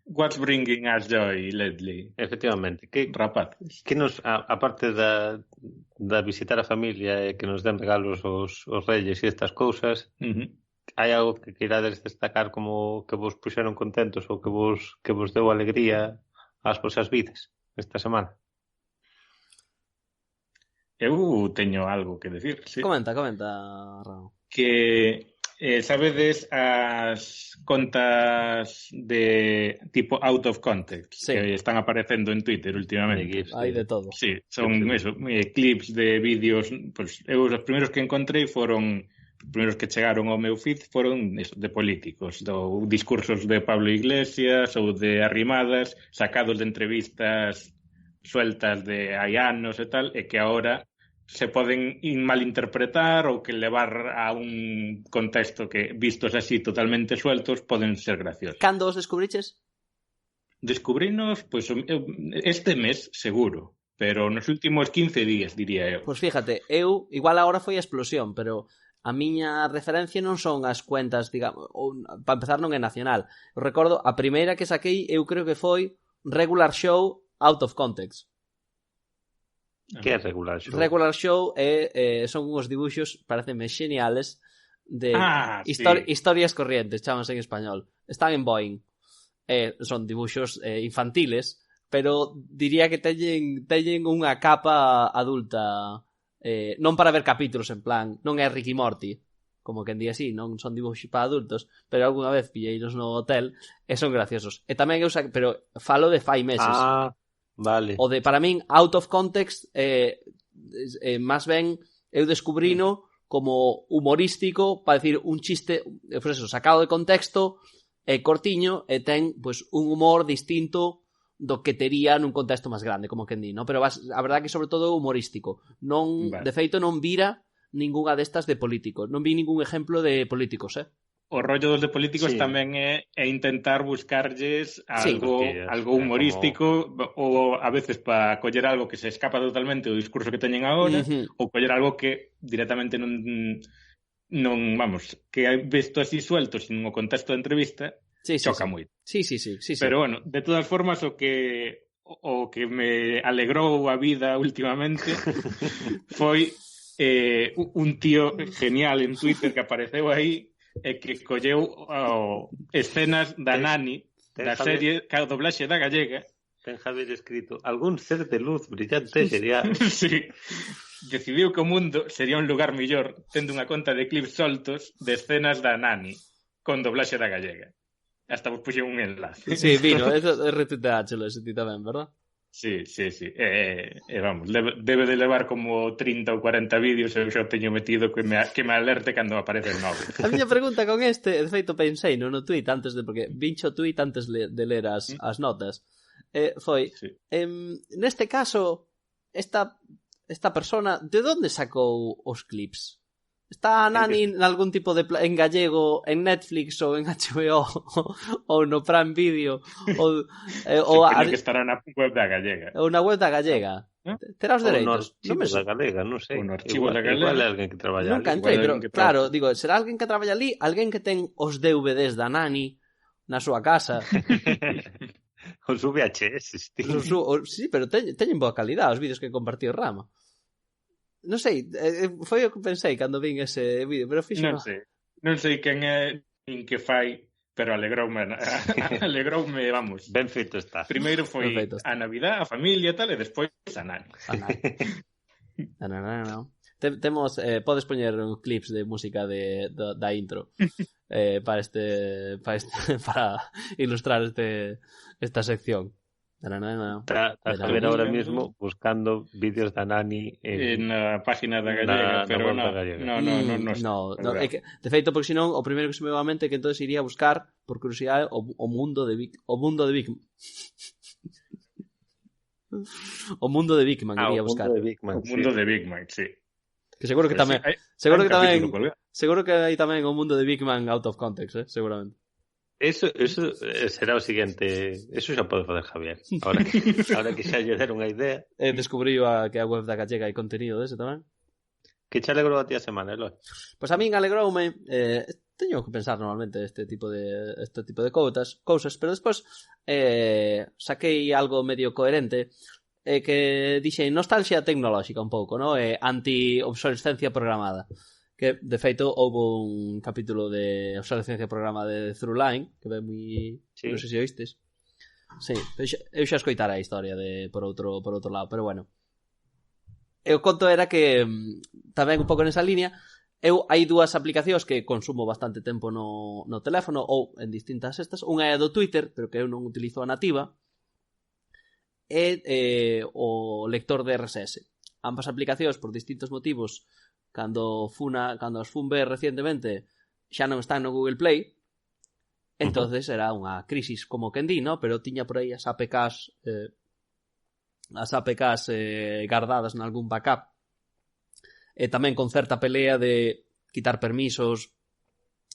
What's bringing us joy lately? Efectivamente, rapaces. Que nos, aparte da visitar a familia e que nos den regalos os reyes e estas cousas, hai algo que queirades destacar como que vos puxeron contentos ou que vos deu alegría ás vosas vidas esta semana? Eu teño algo que decir, sí. Comenta, Raúl. Que sabedes as contas de tipo out of context, sí, que están aparecendo en Twitter últimamente. Hai de todo. Sí, son eso, clips de vídeos, pues eu os primeiros que encontrei foron os primeiros que chegaron ao meu feed foron eso, de políticos, discursos de Pablo Iglesias ou de Arrimadas, sacados de entrevistas sueltas de hai anos e tal, e que agora se poden malinterpretar ou que levar a un contexto que, vistos así totalmente sueltos, poden ser graciosos. Cando os descubriches? Descubrinos, pues, este mes, seguro, pero nos últimos 15 días, diría eu. Pois fíjate, eu, igual agora foi a explosión, pero a miña referencia non son as cuentas, digamos, para empezar non é nacional. Eu recordo, a primeira que saquei, eu creo que foi Regular Show Out of Context. Que é Regular Show? Regular Show son uns dibuxos, pareceme xeniales, de historias corrientes, chámanse en español. Están en Boeing. Son dibuxos infantiles, pero diría que teñen unha capa adulta, non para ver capítulos en plan, non é Ricky Morty, como que en día así, non son dibuxos para adultos, pero algunha vez pilleiros no hotel e son graciosos. E tamén eu pero falo de fai meses. Vale. O de, para min, out of context, máis ben, eu descubrino como humorístico, para decir un chiste, pues eso, sacado de contexto, cortiño, e ten pues un humor distinto do que tería nun contexto máis grande, como que di, ¿no? Pero a verdade que sobre todo humorístico. Non, de feito non vira ningunha destas de políticos. Non vi ningún exemplo de políticos, O rollo dos de políticos tamén é intentar buscarlles algo humorístico ou a veces para coller algo que se escapa totalmente do discurso que teñen agora ou coller algo que directamente non vamos, que visto así suelto sin o contexto de entrevista choca moito. Sí. Pero bueno, de todas formas o que me alegrou a vida últimamente foi un tío genial en Twitter que apareceu aí e que colleu escenas da Nani da serie que a doblaxe da gallega. Ten Javier escrito algún ser de luz brillante sería... Sí. Decidiu que o mundo sería un lugar millor tendo unha conta de clips soltos de escenas da Nani con doblaxe da gallega. Hasta vos puxen un enlace. Sí, vino, eso é retuiteáchelo ese ti tamén, verdad? Sí. Vamos, debe de levar como 30 ou 40 vídeos e eu xa teño metido que me alerte cando aparece el novo. A miña pregunta con de feito pensei no tweet antes de, porque vincho o tweet antes de ler as notas, foi, neste caso, esta persona, de onde sacou os clips? Está a Nani en algún tipo de en gallego en Netflix ou en HBO ou no Prime Video ou que estará na web da gallega ou na web da gallega. Terá os dereitos. Ou no archivo da galega, non sei. O no archivo da galega. Igual é alguén que traballa ali. Nunca entrei, pero claro, digo, será alguén que traballa ali, alguén que ten os DVDs da Nani na súa casa. Os VHS, tío. Sí, pero teñen boa calidad os vídeos que compartiu Rama. Non sei, foi o que pensei cando vin ese vídeo, pero fixo... Non sei quen é nin que fai, pero alegroume, vamos. Ben feito está. Primeiro foi a Navidad, a familia e tal, e despois a Nani. Non. Temos, podes poñer clips de música da intro para ilustrar esta sección. Está Javier ahora mismo buscando vídeos da Nani en la página da gallega, pero no. É que, de feito, porque senón o primeiro que se me va a mente é que entonces iría a buscar por curiosidade o mundo de Big o mundo de Big Man iría a buscar. O mundo de Big Man, sí. Que seguro que tamén seguro que hai tamén o mundo de Big Man out of context, seguramente. Eso será o siguiente. Eso xa pode fazer Javier. Ahora que xa lle deron unha idea. Descubriu que a web da gallega hai contenido dese tamén. Que xa alegrou a ti a semana, Eloi? Pois a min alegroume. Teño que pensar normalmente este tipo de cousas, pero despois saquei algo medio coherente que dixei nostalgia tecnolóxica un pouco, ¿no? Anti-obsolescencia programada. Que, de feito, houve un capítulo de obsolescencia programa de Throughline, que ve moi... Sí. Non sei se oístes. Sí, eu xa escoitara a historia por outro lado, pero bueno. E o conto era que, tamén un pouco nesa línea, hai dúas aplicacións que consumo bastante tempo no teléfono ou en distintas estas. Unha é do Twitter, pero que eu non utilizo a nativa, e o lector de RSS. Ambas aplicacións, por distintos motivos, cando as fun ver recientemente xa non están no Google Play, entonces era unha crisis como quen di, ¿no? Pero tiña por aí as APKs guardadas nalgún backup, e tamén con certa pelea de quitar permisos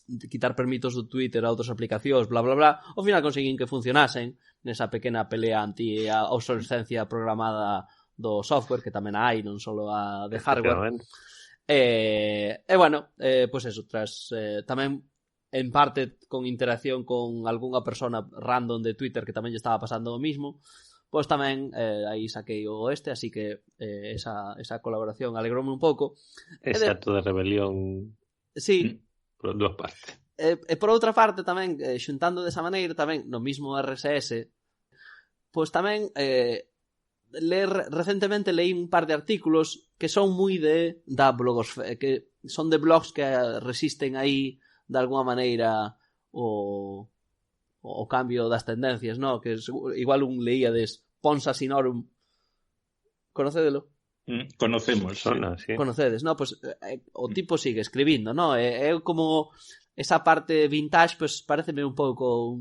do Twitter a outras aplicacións, bla bla bla. Ao final conseguín que funcionasen nesa pequena pelea anti a obsolescencia programada do software, que tamén hai, non só a de hardware. Bueno, pois eso, tras tamén en parte con interacción con algunha persona random de Twitter que tamén lle estaba pasando o mismo, pois tamén aí saquei así que esa colaboración alegroume un pouco. Ese acto de rebelión. Sí. Por dúas partes. E por outra parte tamén, xuntando desa maneira tamén no mismo RSS, pois tamén recentemente leí un par de artículos que son moi da blogosfera, que son de blogs que resisten aí de alguma maneira o cambio das tendencias, no? Que igual un leíades Pons Asinorum. Conocédelo? Conocemos, sí. Conocedes, no? Pues o tipo sigue escribindo, no? É como esa parte vintage, pues pareceme un pouco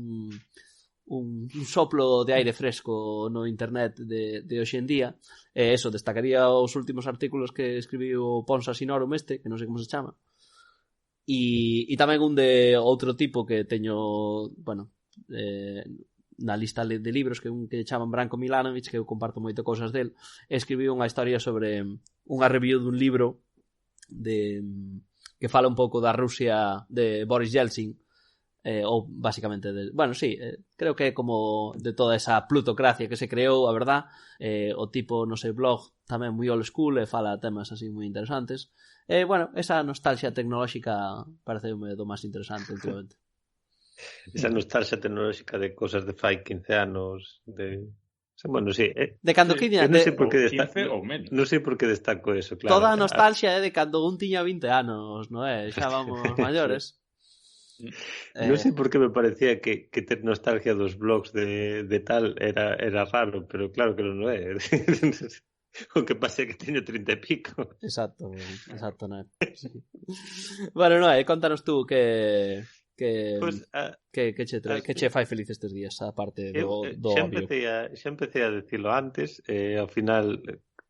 un soplo de aire fresco no internet de hoxe en día. Eso, destacaría os últimos artículos que escribiu Pons Asinorum que non sei como se chama. E tamén un de outro tipo que teño, bueno, na lista de libros que chaman Branko Milanovic, que eu comparto moito cousas del, escribiu unha historia sobre unha review dun libro que fala un pouco da Rusia de Boris Yeltsin, ou basicamente creo que é como de toda esa plutocracia que se creou, a verdad. O tipo no seu blog tamén moi old school e fala temas así moi interesantes. Esa nostalgia tecnolóxica pareceume do máis interesante últimamente. Esa nostalgia tecnolóxica de cosas de fai 15 anos bueno, sí. De cando tiña... Non sei por que destaco eso, claro. Toda a nostalgia é de cando un tiña 20 anos, non é? Xa vamos maiores. Non sei por que me parecía que ter nostalgia dos blogs de tal era raro, pero claro que non é. O que pasa é que teño 30 e pico. Exacto, non é? Sí. Bueno, non é, contanos tú que che fai feliz estes días, a parte do obvio. Xa empecé a dicilo antes, ao final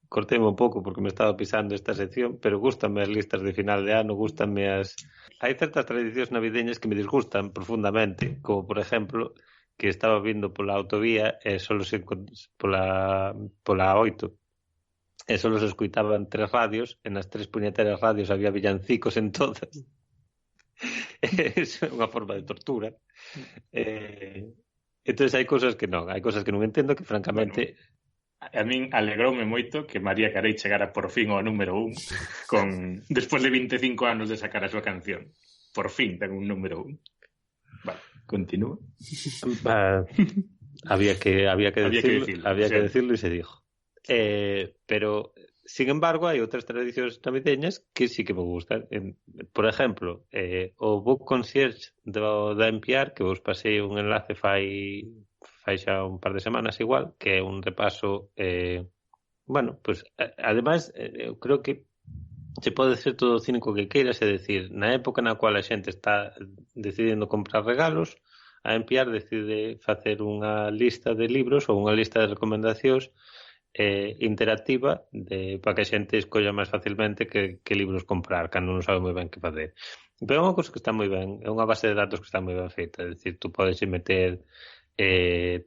corteme un pouco porque me estaba pisando esta sección, pero gústame as listas de final de ano, gústame hai certas tradicións navideñas que me disgustan profundamente, como por exemplo que estaba vindo pola autovía e solo se pola 8 e solo se escuitaban 3 radios, e nas 3 puñeteras radios había villancicos en todas. É unha forma de tortura. Entonces hai cousas que non entendo, que francamente a min alegroume moito que María Carey chegara por fin ao número 1 despois de 25 anos de sacar a súa canción. Por fin ten un número 1. Vale, continúa. Había que decirlo e se dijo. Pero sin embargo, hai outras tradicións navideñas que sí que me gustan. Por exemplo, o Book Concierge da NPR, que vos pasei un enlace fai xa un par de semanas igual, que é un repaso pues ademais eu creo que se pode ser todo o cínico que queiras, é dicir, na época na cual a xente está decidindo comprar regalos, a NPR decide facer unha lista de libros ou unha lista de recomendacións interactiva para que a xente escolla máis facilmente que libros comprar cando non sabe moi ben que facer. Pero é unha cousa que está moi ben, é unha base de datos que está moi ben feita, é dicir, tú podes meter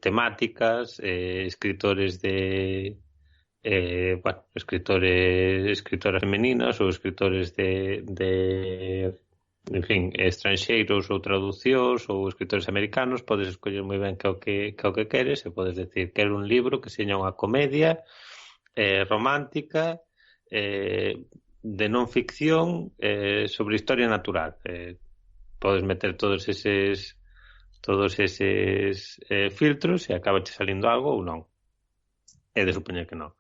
temáticas, escritores escritoras femeninas ou escritores en fin, estranxeiros ou traducións ou escritores americanos. Podes escoller moi ben que o que queres, e podes decir, quero un libro que seña unha comedia romántica de non ficción sobre historia natural. Podes meter todos eses filtros e acaba salindo algo ou non. É de supoñer que non.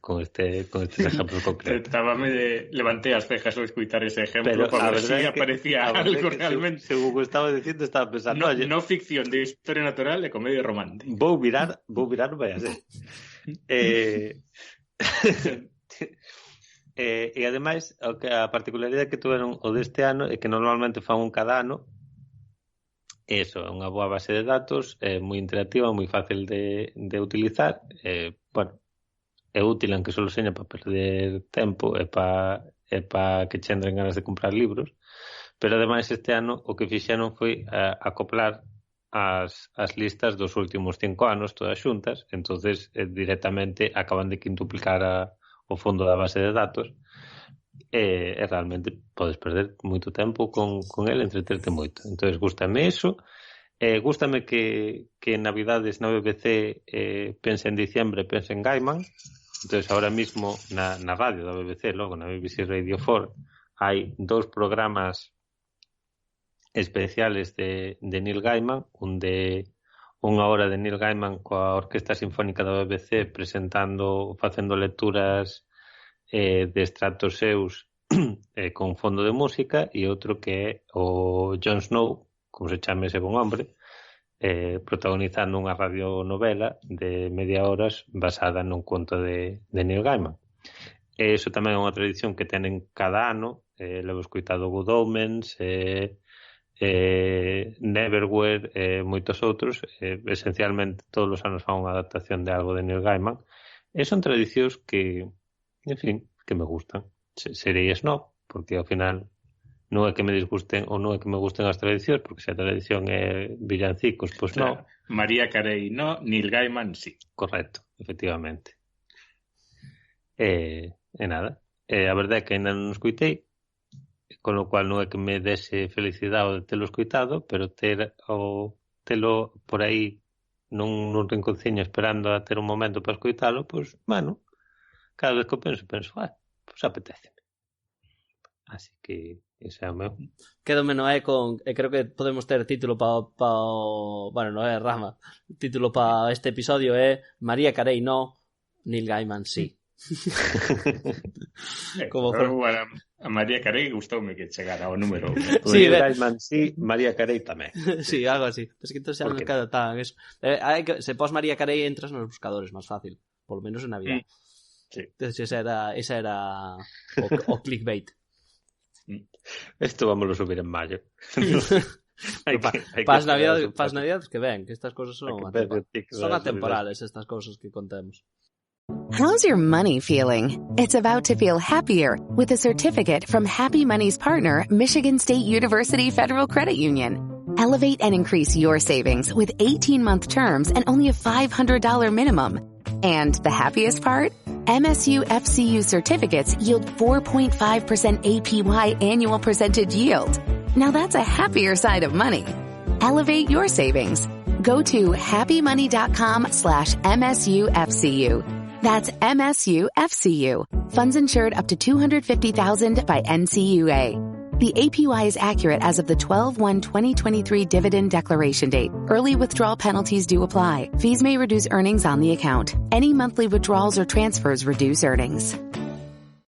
Con este exemplo concreto. Levanté as cejas ao escutar ese exemplo, para ver se aparecía algo realmente. Según o estaba dicindo, estaba pensando... No ficción de historia natural e comedia romántica. Vou virar, vai a ser. E ademais, a particularidade que tuveron o deste ano é que normalmente fan un cada ano. Eso, é unha boa base de datos, é moi interactiva, moi fácil de utilizar. Bueno, é útil, aunque só seña para perder tempo e para que che entren ganas de comprar libros. Pero ademais este ano o que fixeron foi acoplar as listas dos últimos 5 anos todas xuntas, entonces directamente acaban de quintuplicar o fondo da base de datos, e realmente podes perder moito tempo con ele, entreterte moito. Entonces gústame eso. Gústame que en Navidades na BBC pense en diciembre, pense en Gaiman. Entonces ahora mismo na radio da BBC, logo na BBC Radio 4, hai 2 programas especiales de Neil Gaiman, un de unha hora de Neil Gaiman coa Orquesta Sinfónica da BBC facendo lecturas de extractos seus con fondo de música, e outro que é o Jon Snow, como se chame ese bon hombre, protagonizando unha radionovela de media horas basada nun conto de Neil Gaiman. Eso tamén é unha tradición que tenen cada ano. Levo escoitado Good Omens, Neverwhere, moitos outros. Esencialmente todos os anos fan unha adaptación de algo de Neil Gaiman, e son tradicións que, en fin, que me gustan. Serías no, porque ao final non é que me disgusten ou non é que me gusten as tradicións, porque se a tradición é villancicos, pois non. María Carey no, Neil Gaiman sí. Correcto, efectivamente. E nada, a verdade é que ainda non escoitei, con lo cual non é que me dese felicidade de telo escoitado, pero telo por aí nun rinconciño esperando a ter un momento para escoitalo, pois, bueno, cada vez que penso, pois apetéceme. Así que ese é o meu. Quédome Noé con... creo que podemos ter título bueno, Noé Rama. O título para este episodio é María Carey no, Neil Gaiman sí. Como bueno, a María Carey gustoume que chegara ao número 1. Sí, Neil Gaiman sí, María Carey tamén. Sí, algo así. Es que entonces xa non queda tan eso. Se pos María Carey entras nos buscadores máis fácil, por lo menos en Navidad. Sí. Entonces esa era o clickbait. Esto vamos a subir en mayo. Pas navidades que ven, que estas cosas son atemporales, estas cosas que contemos. How's your money feeling? It's about to feel happier with a certificate from Happy Money's partner, Michigan State University Federal Credit Union. Elevate and increase your savings with 18-month terms and only a $500 minimum. And the happiest part? MSU FCU certificates yield 4.5% APY annual percentage yield. Now that's a happier side of money. Elevate your savings. Go to happymoney.com/MSUFCU. That's MSUFCU. Funds insured up to $250,000 by NCUA. The APY is accurate as of the 12/1/2023 dividend declaration date. Early withdrawal penalties do apply. Fees may reduce earnings on the account. Any monthly withdrawals or transfers reduce earnings.